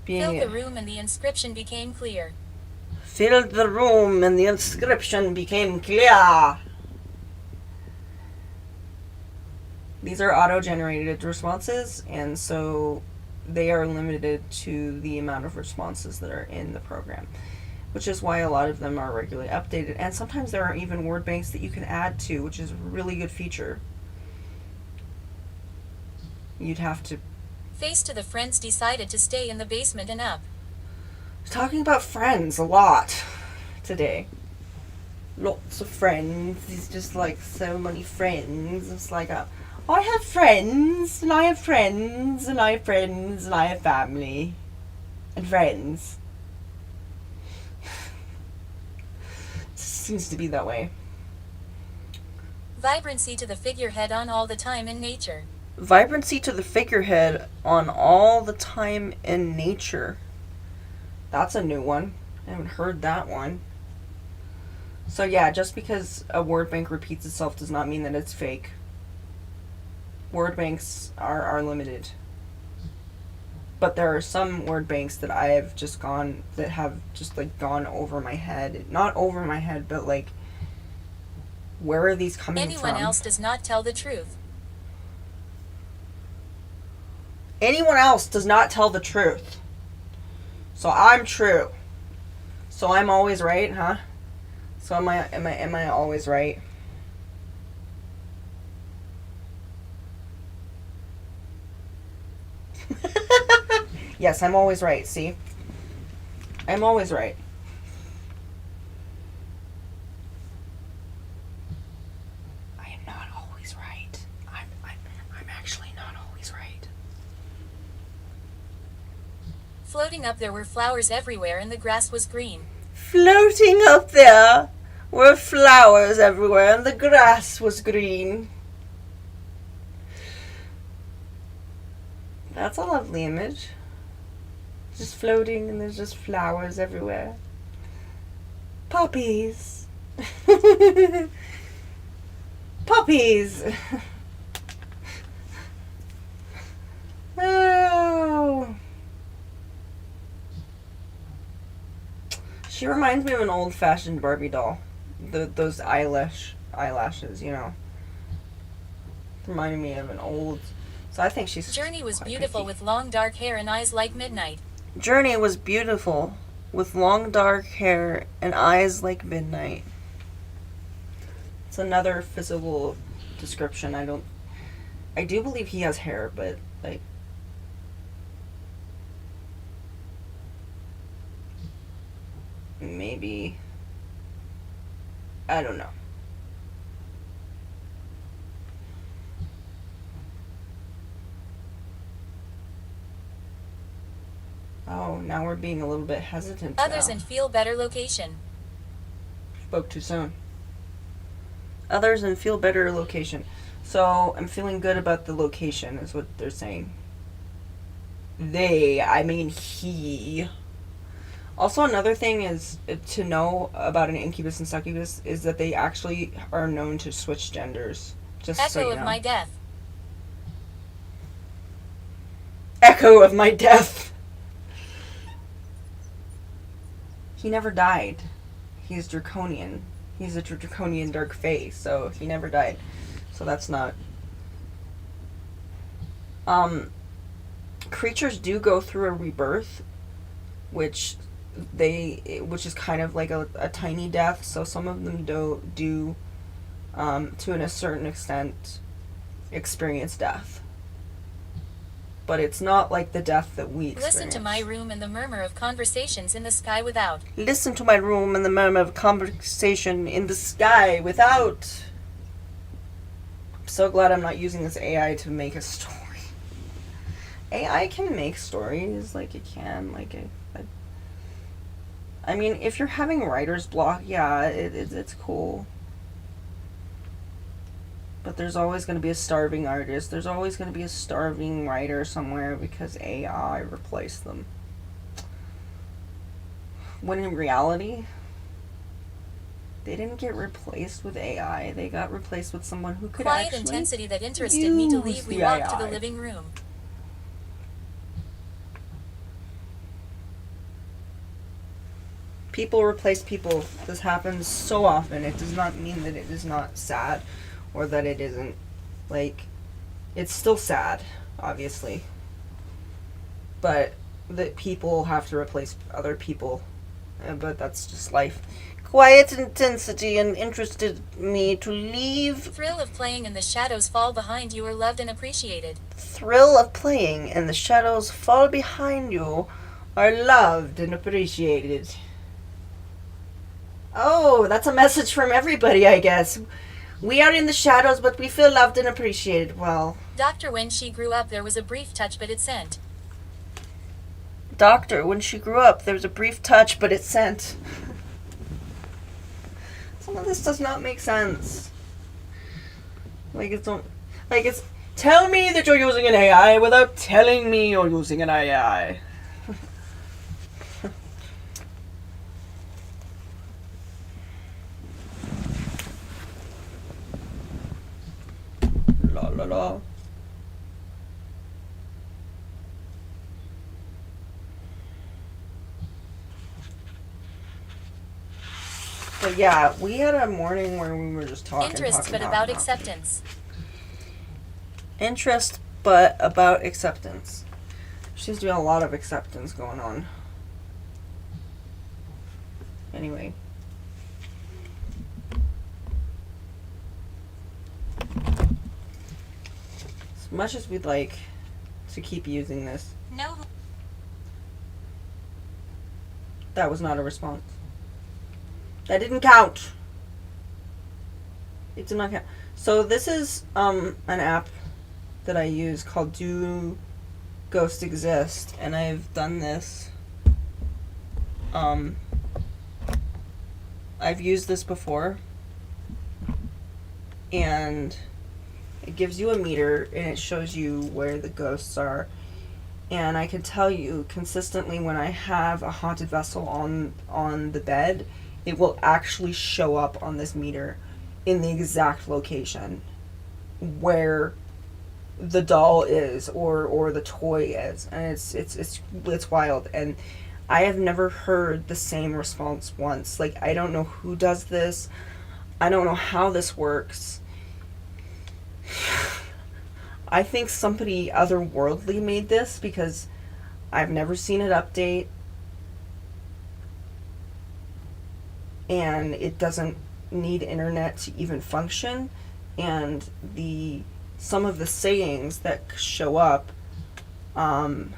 Filled the room and the inscription became clear. Filled the room and the inscription became clear. These are auto-generated responses, and so they are limited to the amount of responses that are in the program, which is why a lot of them are regularly updated. And sometimes there are even word banks that you can add to, which is a really good feature. You'd have to... Face to the friends decided to stay in the basement and up. Talking about friends a lot today. Lots of friends. It's just like so many friends. It's like I have friends, and I have friends, and I have friends, and I have family. And friends. It seems to be that way. Vibrancy to the figurehead on all the time in nature. Vibrancy to the figurehead on all the time in nature. That's a new one. I haven't heard that one. So yeah, just because a word bank repeats itself does not mean that it's fake. Word banks are limited. But there are some word banks that I have just gone over my head. Not over my head, but like, where are these coming from? Anyone else does not tell the truth. Anyone else does not tell the truth. So I'm true. So I'm always right, huh? So am I always right? Yes, I'm always right, see? I'm always right. I am not always right. I'm actually not always right. Floating up there were flowers everywhere and the grass was green. Floating up there were flowers everywhere and the grass was green. That's a lovely image. Just floating and there's just flowers everywhere. Poppies. Puppies. Oh. She reminds me of an old-fashioned Barbie doll. Those eyelashes, you know. Reminding me of an old. So I think she's. Journey was quite beautiful picky. with long dark hair and eyes like midnight. Journey was beautiful with long dark hair and eyes like midnight. It's another physical description. I do believe he has hair, but like maybe I don't know. Oh, now we're being a little bit hesitant. Others now. and feel better location. Spoke too soon. Others and feel better location. So I'm feeling good about the location, is what they're saying. I mean he. Also, another thing is to know about an incubus and succubus is that they actually are known to switch genders. Just Echo so you of know. my death. Echo of my death. He never died. He's draconian. He's a draconian dark fae, so he never died. So that's not. Creatures do go through a rebirth, which is kind of like a tiny death. So some of them do to a certain extent experience death. But it's not like the death that we experience. Listen to my room and the murmur of conversations in the sky without. Listen to my room and the murmur of conversation in the sky without. I'm so glad I'm not using this AI to make a story. AI can make stories, like it can, like it. I mean, if you're having writer's block, yeah, it's cool. But there's always going to be a starving artist. There's always going to be a starving writer somewhere because AI replaced them. When in reality, they didn't get replaced with AI. They got replaced with someone who could Quiet actually intensity that interested me to leave. We walked to the AI. living room. People replace people. This happens so often. It does not mean that it is not sad or that it isn't, like, it's still sad, obviously. But that people have to replace other people. But that's just life. Quiet intensity and interested me to leave. Thrill of playing and the shadows fall behind you are loved and appreciated. Thrill of playing and the shadows fall behind you are loved and appreciated. Oh, that's a message from everybody, I guess. We are in the shadows, but we feel loved and appreciated. Well, Doctor, when she grew up, there was a brief touch, but it sent. Doctor, when she grew up, there was a brief touch, but it sent. Some of this does not make sense. It's tell me that you're using an AI without telling me you're using an AI. La la la. But yeah, we had a morning where we were just talking. Interests, but about acceptance. Interest, but about acceptance. She's doing a lot of acceptance going on. Anyway. As much as we'd like to keep using this. No. That was not a response. That didn't count. It did not count. So this is an app that I use called Do Ghost Exist, and I've done this. I've used this before, and it gives you a meter and it shows you where the ghosts are. And I can tell you consistently when I have a haunted vessel on the bed, it will actually show up on this meter in the exact location where the doll is or the toy is, and it's wild. And I have never heard the same response once. Like, I don't know who does this. I don't know how this works. I think somebody otherworldly made this because I've never seen it update, and it doesn't need internet to even function. And some of the sayings that show up are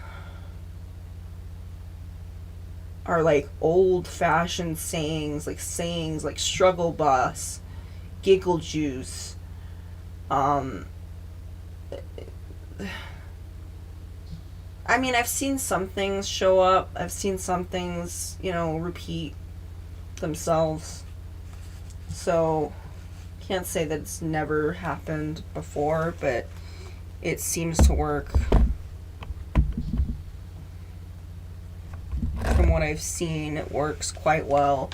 like old-fashioned sayings like struggle bus, giggle juice. I mean, I've seen some things show up. I've seen some things, repeat themselves. So, can't say that it's never happened before, but it seems to work. From what I've seen, it works quite well.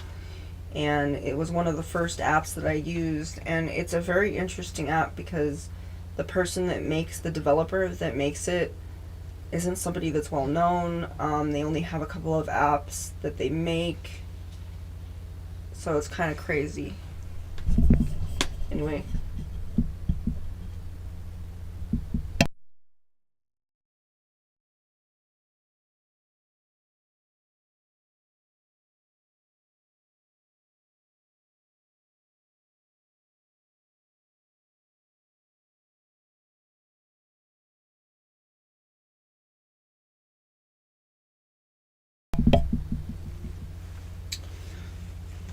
And it was one of the first apps that I used. And it's a very interesting app because the person that makes, the developer that makes it, isn't somebody that's well known. They only have a couple of apps that they make. So it's kind of crazy. Anyway.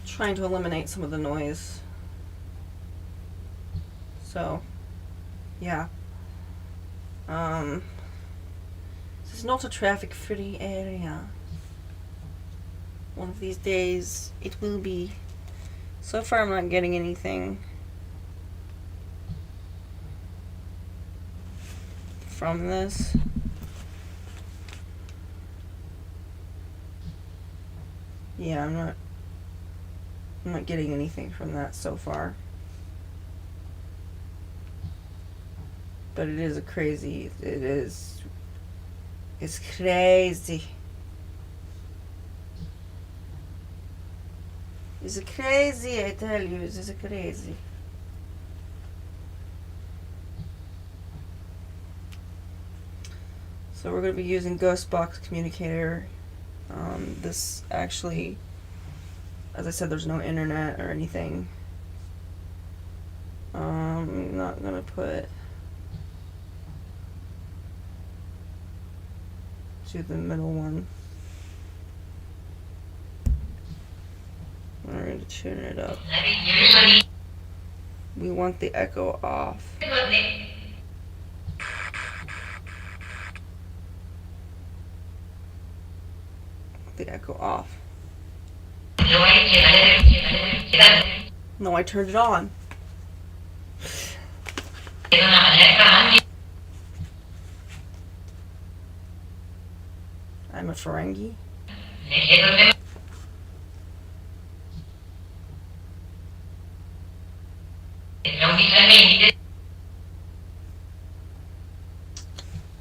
Trying to eliminate some of the noise. So, yeah. This is not a traffic-free area. One of these days, it will be. So far, I'm not getting anything from this. Yeah, I'm not getting anything from that so far. But it is it's crazy. It's crazy, I tell you, it's crazy. So we're going to be using Ghost Box Communicator. This actually, as I said, there's no internet or anything. I'm not going to put to the middle one. We're going to tune it up. We want the echo off. The echo off. No, I turned it on. I'm a Ferengi.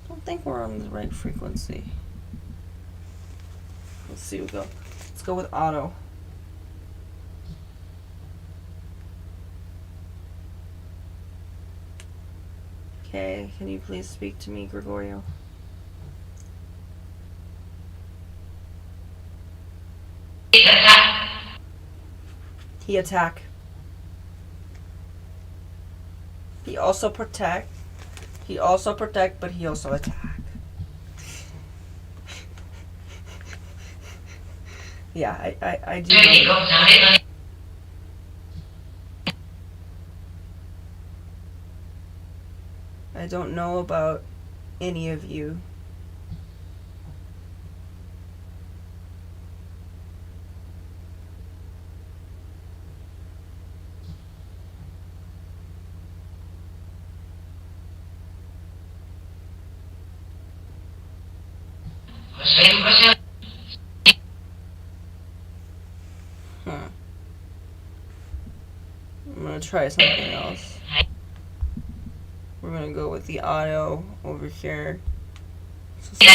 Don't think we're on the right frequency. Let's see, let's go with auto. Okay, can you please speak to me, Gregorio? He attack. He also protect, but he also attack. Yeah, I do know that. I don't know about any of you. Huh. I'm gonna try something else. We're gonna go with the auto over here. So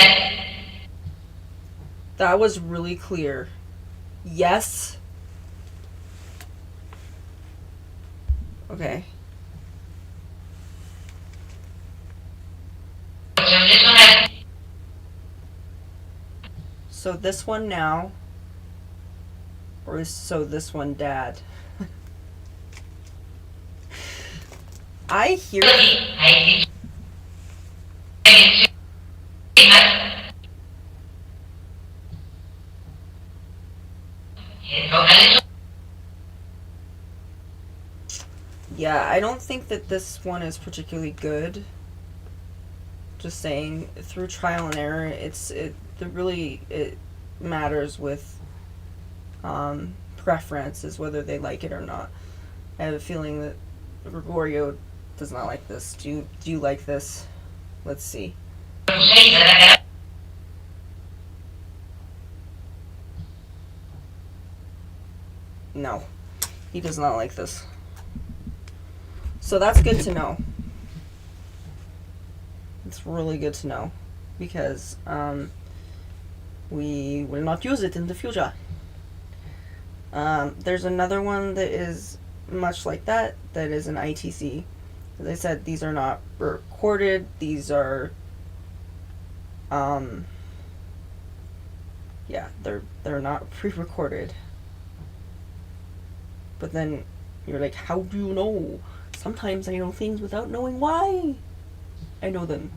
that was really clear. Yes. Okay. So this one now, or so this one dad. I hear. Yeah, I don't think that this one is particularly good. Just saying, through trial and error, it really it matters with preference is whether they like it or not. I have a feeling that Gregorio does not like this. Do you like this? Let's see. No, he does not like this. So that's good to know. It's really good to know because we will not use it in the future. There's another one that is much like that is an ITC. As I said, these are not recorded. These are yeah, they're not pre-recorded. But then you're like, how do you know? Sometimes I know things without knowing why I know them.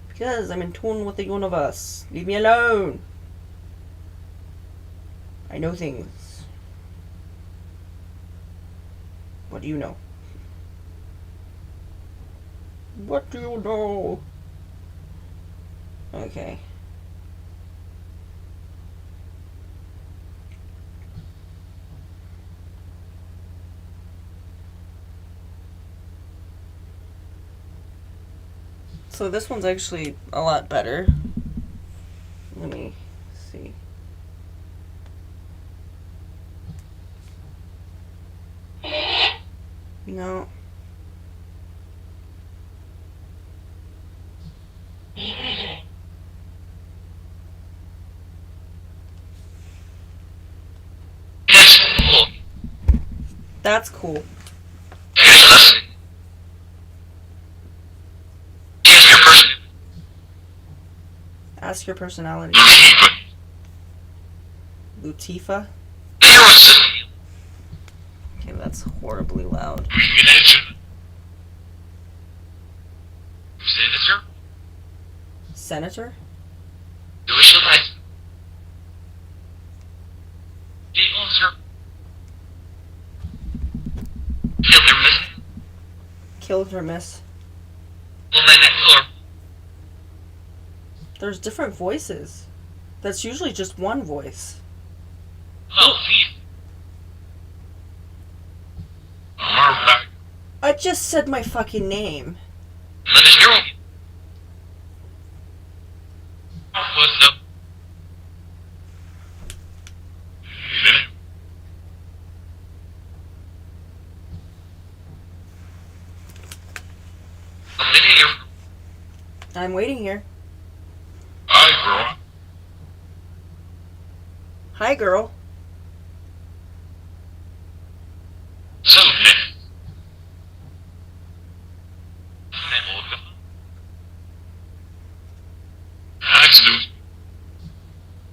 Because I'm in tune with the universe. Leave me alone. I know things. What do you know? What do you know? Okay. So this one's actually a lot better. Let me see. No. That's cool. Ask your personality. Lutifa? Okay, that's horribly loud. Senator? Killed or miss? There's different voices. That's usually just one voice. I just said my fucking name. I'm waiting here. Hi, girl.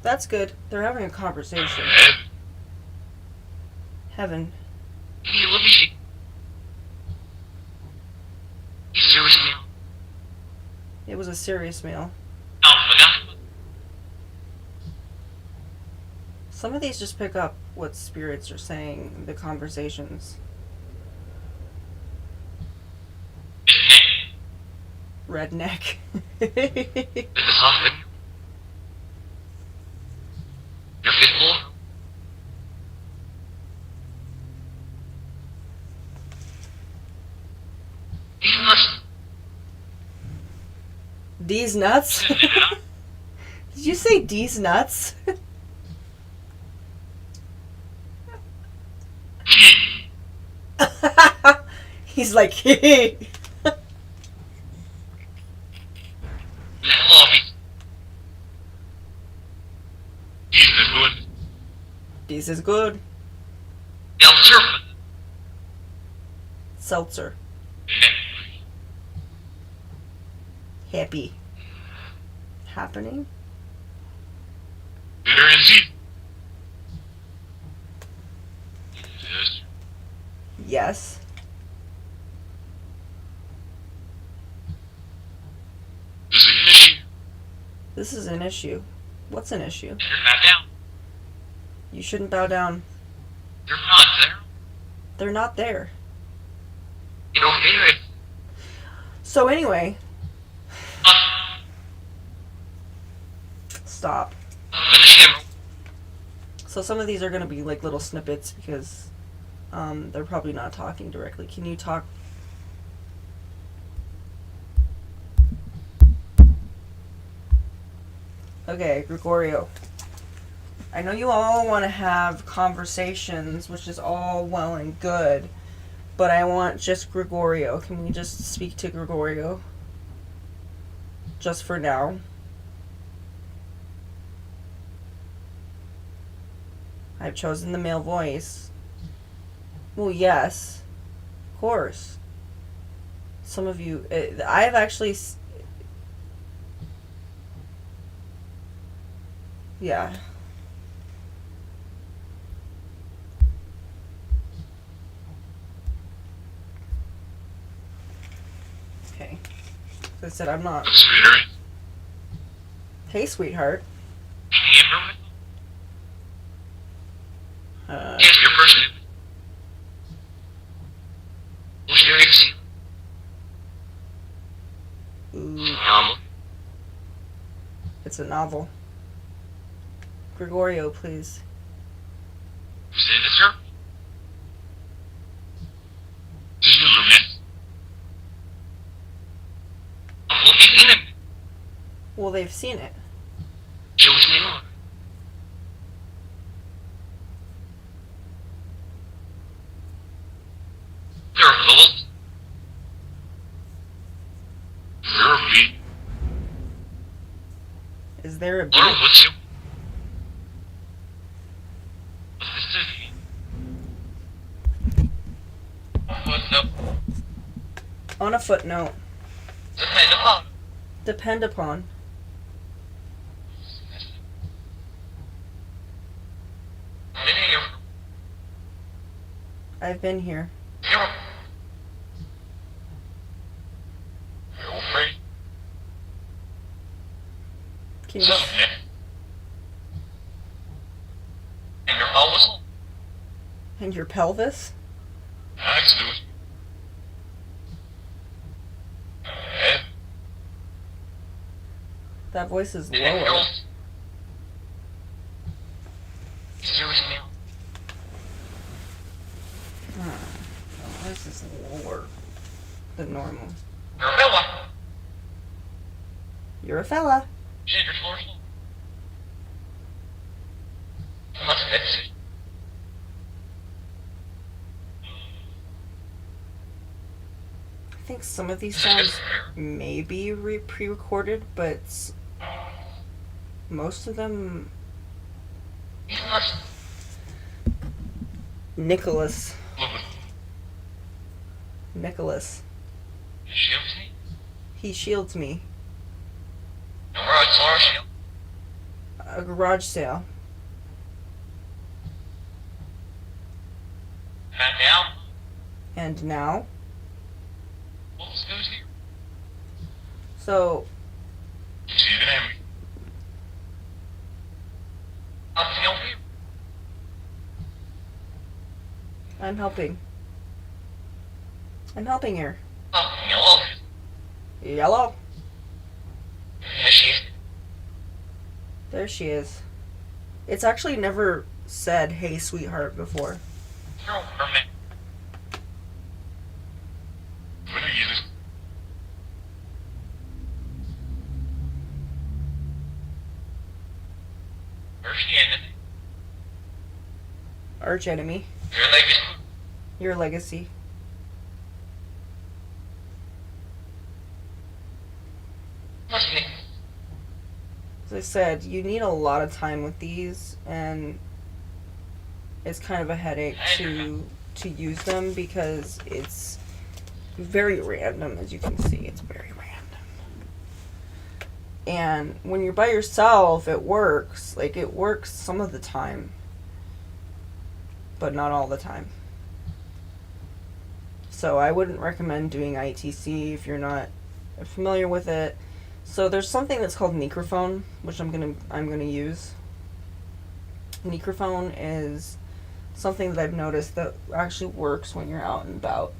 That's good. They're having a conversation. Heaven. It was a serious meal. Some of these just pick up what spirits are saying in the conversations. Redneck. D's nuts? Did you say D's nuts? He's like, hee. This is good. Seltzer. Happy. Happening? Yes. This is an issue. What's an issue? You shouldn't bow down. They're not there. So anyway. Stop. So some of these are going to be like little snippets because they're probably not talking directly. Can you talk? Okay, Gregorio. I know you all want to have conversations, which is all well and good, but I want just Gregorio. Can we just speak to Gregorio? Just for now. I've chosen the male voice. Well, yes. Of course. Some of you... I've actually... Yeah. Okay. As I said, I'm not... Hey, sweetheart. Ooh. It's a novel. Gregorio, please. Well, they've seen it. Is there a beat? On a footnote. Depend upon. I've been here. Can you... And your pelvis? That voice is lower. This is lower than normal. You're a fella. I think some of these sounds may be pre-recorded, but most of them... Nicholas. He shields me. A garage sale. And now? So... I'm helping. I'm helping her. Oh, hello. Yellow. There she is. There she is. It's actually never said, "Hey, sweetheart," before. You're permit. When are you? Where's she in? Arch enemy. Your leg is. Your legacy. Must be. As I said, you need a lot of time with these, and it's kind of a headache to use them because it's very random, as you can see. It's very random. And when you're by yourself, it works. Like, it works some of the time, but not all the time. So I wouldn't recommend doing ITC if you're not familiar with it. So there's something that's called microphone, which I'm gonna use. Microphone is something that I've noticed that actually works when you're out and about.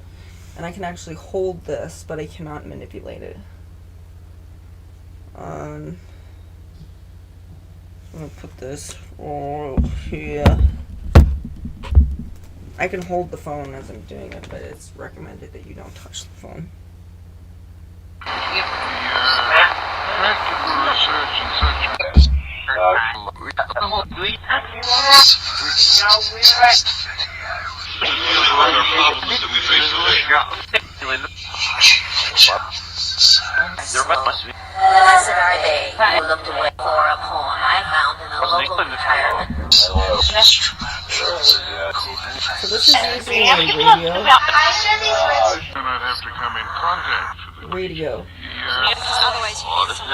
And I can actually hold this, but I cannot manipulate it. I'm gonna put this right here. I can hold the phone as I'm doing it, but it's recommended that you don't touch the phone. Practical research and such. Other problems that we face today. Blessed are they who looked away for a poem I found in a local retirement. So this is using a radio. And I'd have to come in contact for the Radio. yeah. Because otherwise you need someone in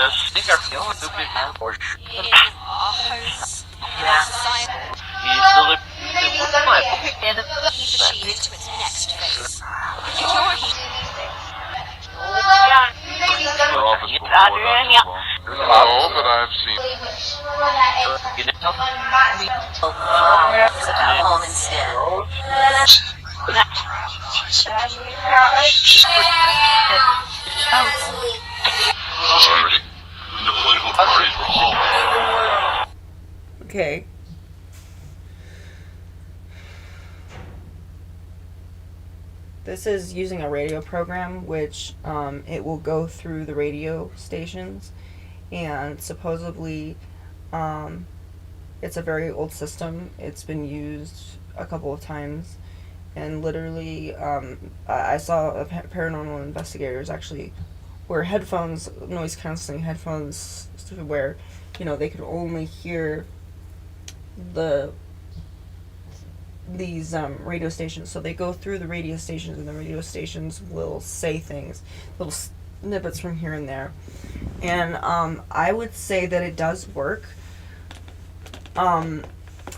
a hose, society. He proceeds to its next phase. Your Oh, but I've seen. Is about home instead. Already. The political parties were all. Okay. This is using a radio program, which it will go through the radio stations, and supposedly it's a very old system. It's been used a couple of times, and literally I saw paranormal investigators actually wear headphones, noise canceling headphones, where they could only hear these radio stations. So they go through the radio stations, and the radio stations will say things, little snippets from here and there. And I would say that it does work. I'm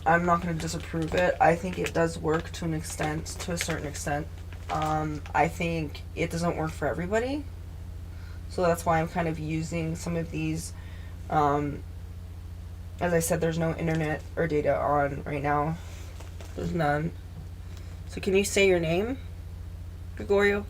not going to disapprove it. I think it does work to a certain extent. I think it doesn't work for everybody. So that's why I'm kind of using some of these. As I said, there's no internet or data on right now. There's none. So can you say your name, Gregorio?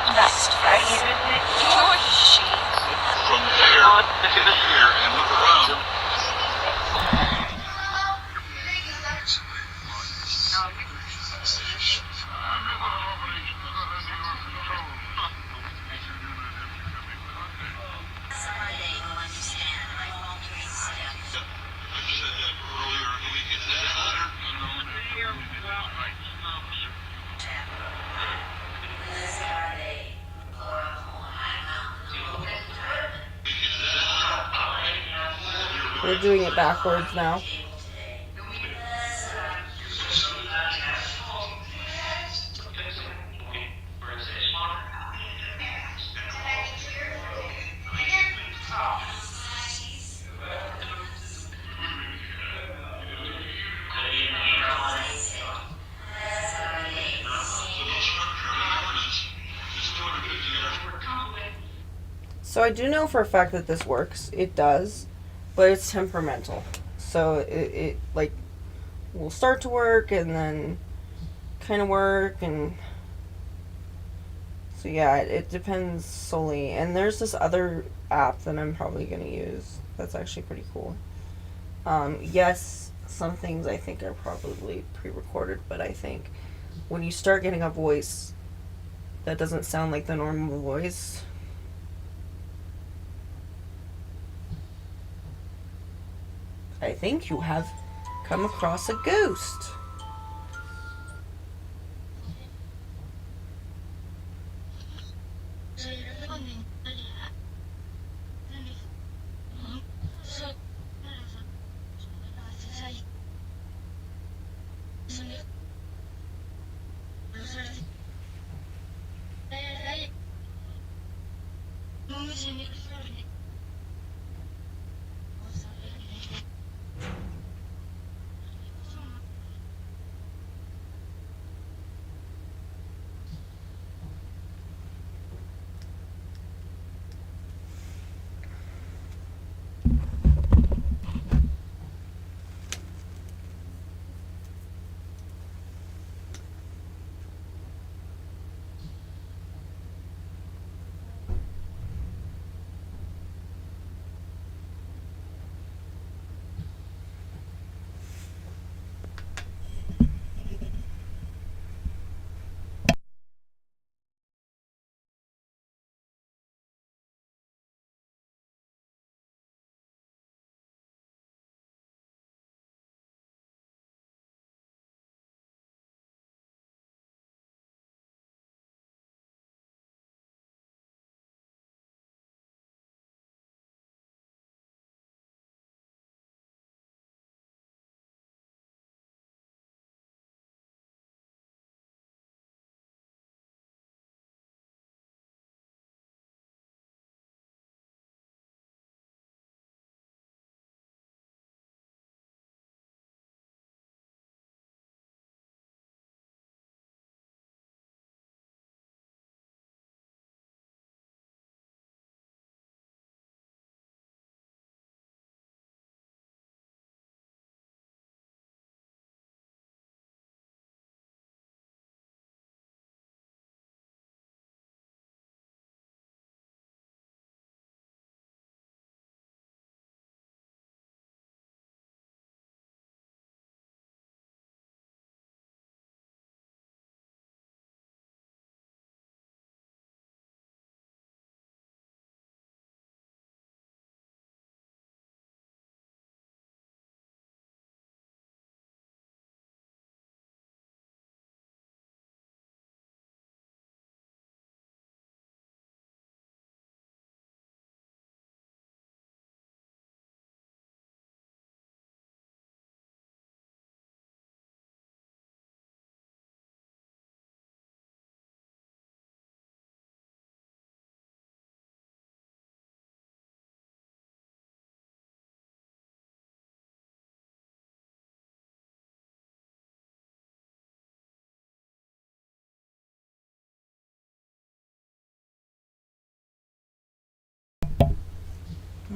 Blessed are they. It's light. From there to here and look around. We're doing it backwards now. So I do know for a fact that this works. It does, but it's temperamental. So it like will start to work and then kind of work, and so yeah, it depends solely. And there's this other app that I'm probably gonna use. That's actually pretty cool. Yes, some things I think are probably pre-recorded, but I think when you start getting a voice that doesn't sound like the normal voice, I think you have come across a ghost.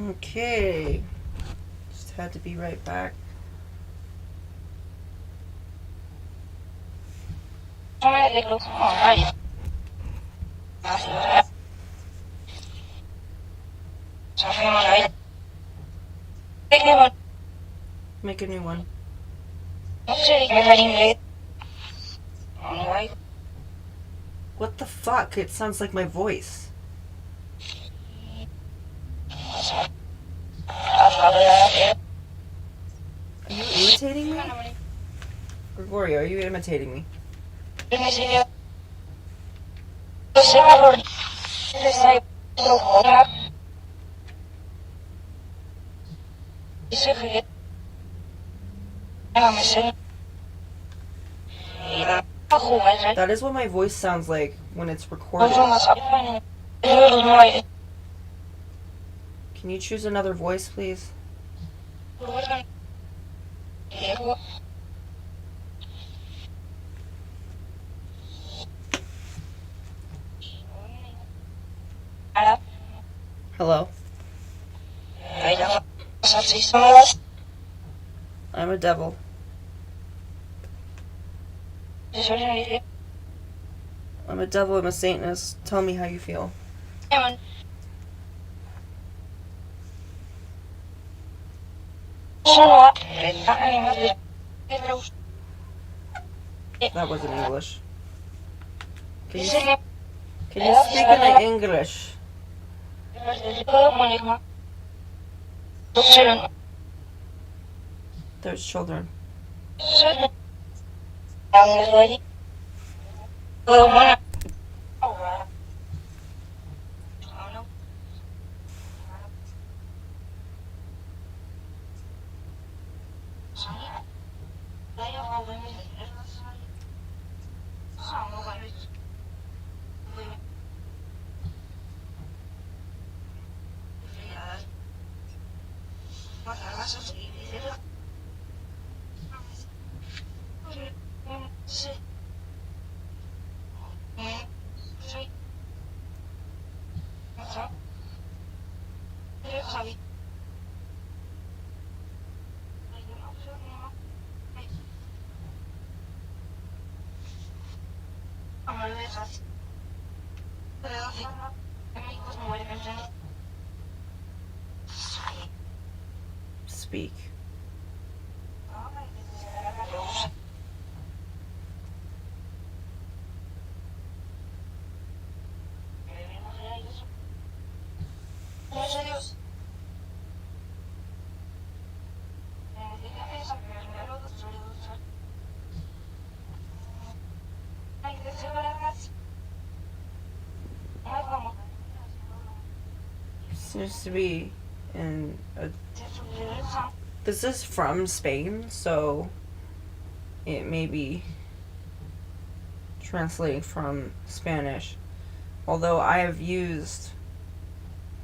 Okay. Just had to be right back. Make a new one. What the fuck? It sounds like my voice. Are you imitating me? Gregorio, are you imitating me? That is what my voice sounds like when it's recorded. Can you choose another voice, please? Hello? I'm a devil. I'm a devil, I'm a Satanist. Tell me how you feel. That wasn't English. Can you speak in English? There's children. Speak. Seems to be in a... This is from Spain, so it may be translating from Spanish. Although I have used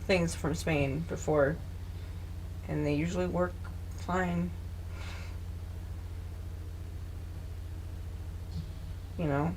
things from Spain before, and they usually work fine. You know?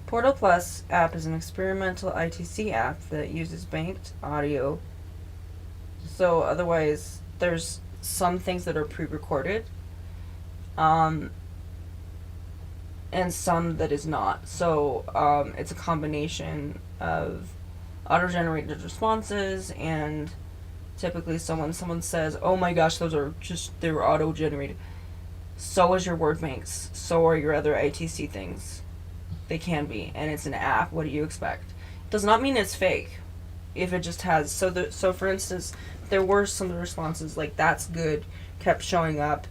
Portal Plus app is an experimental ITC app that uses banked audio. So otherwise, there's some things that are pre-recorded, and some that is not. So it's a combination of auto-generated responses, and typically someone says, "Oh my gosh, they were auto-generated." So is your word banks. So are your other ITC things. They can be, and it's an app. What do you expect? Does not mean it's fake. If it just has so for instance, there were some responses like "that's good" kept showing up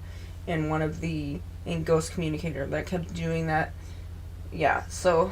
in one of the in Ghost Communicator that kept doing that. Yeah, so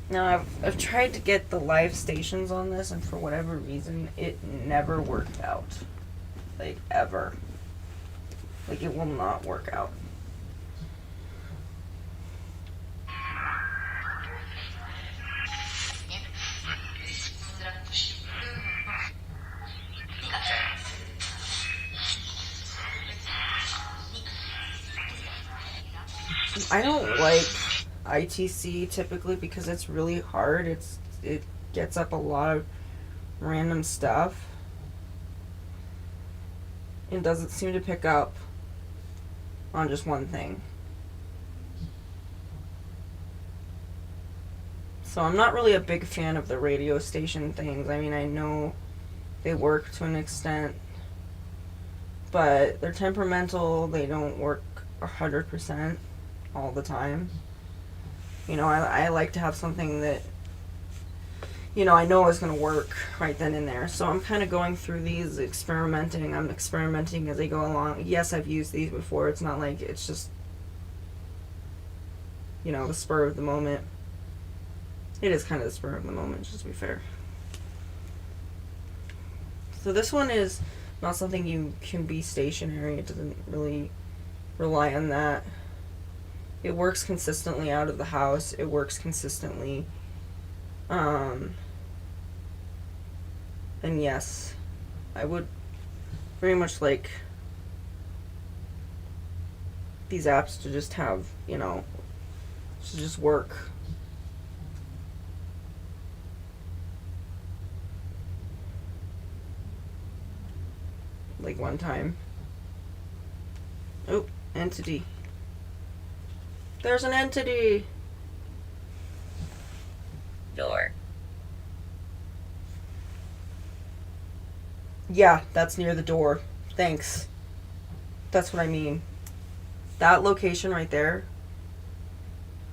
now I've tried to get the live stations on this, and for whatever reason, it never worked out. Like, ever. Like, it will not work out. I don't like ITC typically because it's really hard. It gets up a lot of random stuff. It doesn't seem to pick up on just one thing. So I'm not really a big fan of the radio station things. I mean, I know they work to an extent, but they're temperamental. They don't work 100% all the time. You know, I like to have something that, you know, I know is going to work right then and there. So I'm kind of going through these, experimenting. I'm experimenting as I go along. Yes, I've used these before. It's not like it's just, you know, the spur of the moment. It is kind of the spur of the moment, just to be fair. So this one is not something you can be stationary. It doesn't really rely on that. It works consistently out of the house. It works consistently. And yes, I would very much like these apps to just have, you know, to just work. Like one time. Oh, entity. There's an entity. Door. Yeah, that's near the door. Thanks. That's what I mean. That location right there,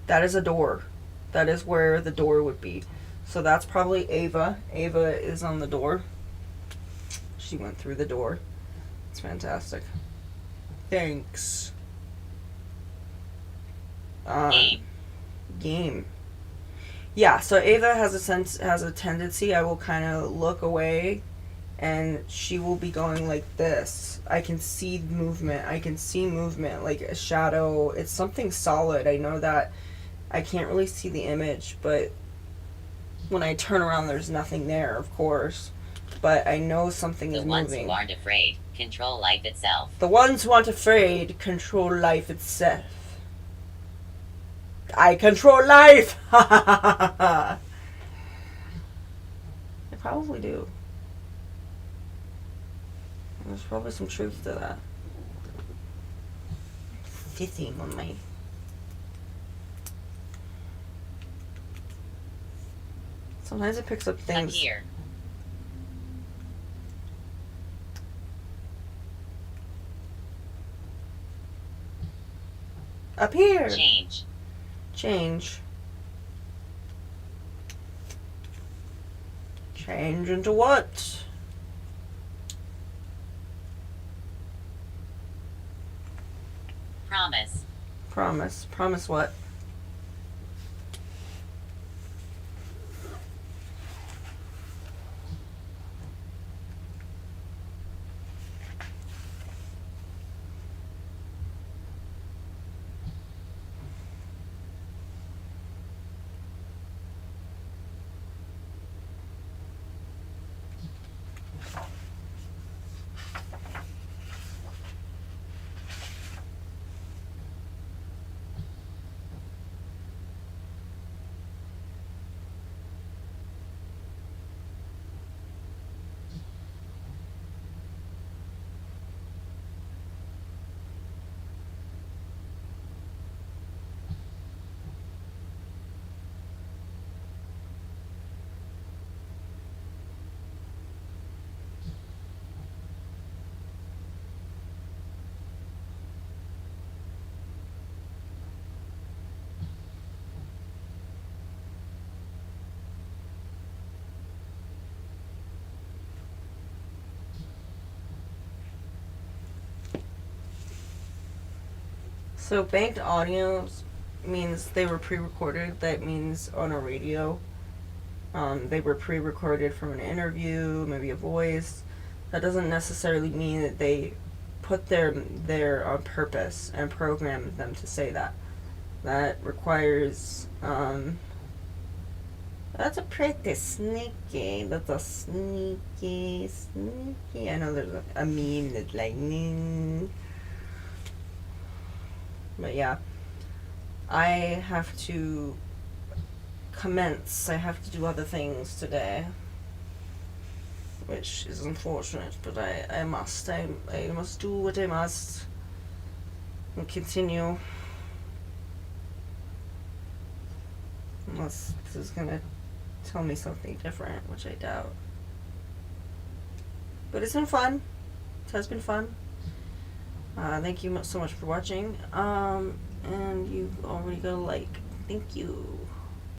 that is a door. That is where the door would be. So that's probably Ava. Ava is on the door. She went through the door. It's fantastic. Thanks. Game. Yeah, so Ava has a tendency, I will kind of look away and she will be going like this. I can see movement. Like a shadow. It's something solid. I know that. I can't really see the image, but when I turn around, there's nothing there, of course. But I know something is moving. The ones who aren't afraid control life itself. The ones who aren't afraid control life itself. I control life! I probably do. There's probably some truth to that. Fitting on my... Sometimes it picks up things. Up here. Up here. Change. Change. Change into what? Promise. Promise. Promise what? So banked audio means they were pre-recorded. That means on a radio. They were pre-recorded from an interview, maybe a voice. That doesn't necessarily mean that they put them there on purpose and programmed them to say that. That requires, that's a pretty sneaky. That's a sneaky. I know there's a meme that's like, but yeah, I have to commence. I have to do other things today, which is unfortunate, but I must do what I must and continue. Unless this is gonna tell me something different, which I doubt. But it's been fun. It has been fun. Thank you so much for watching. And you already got a like. Thank you.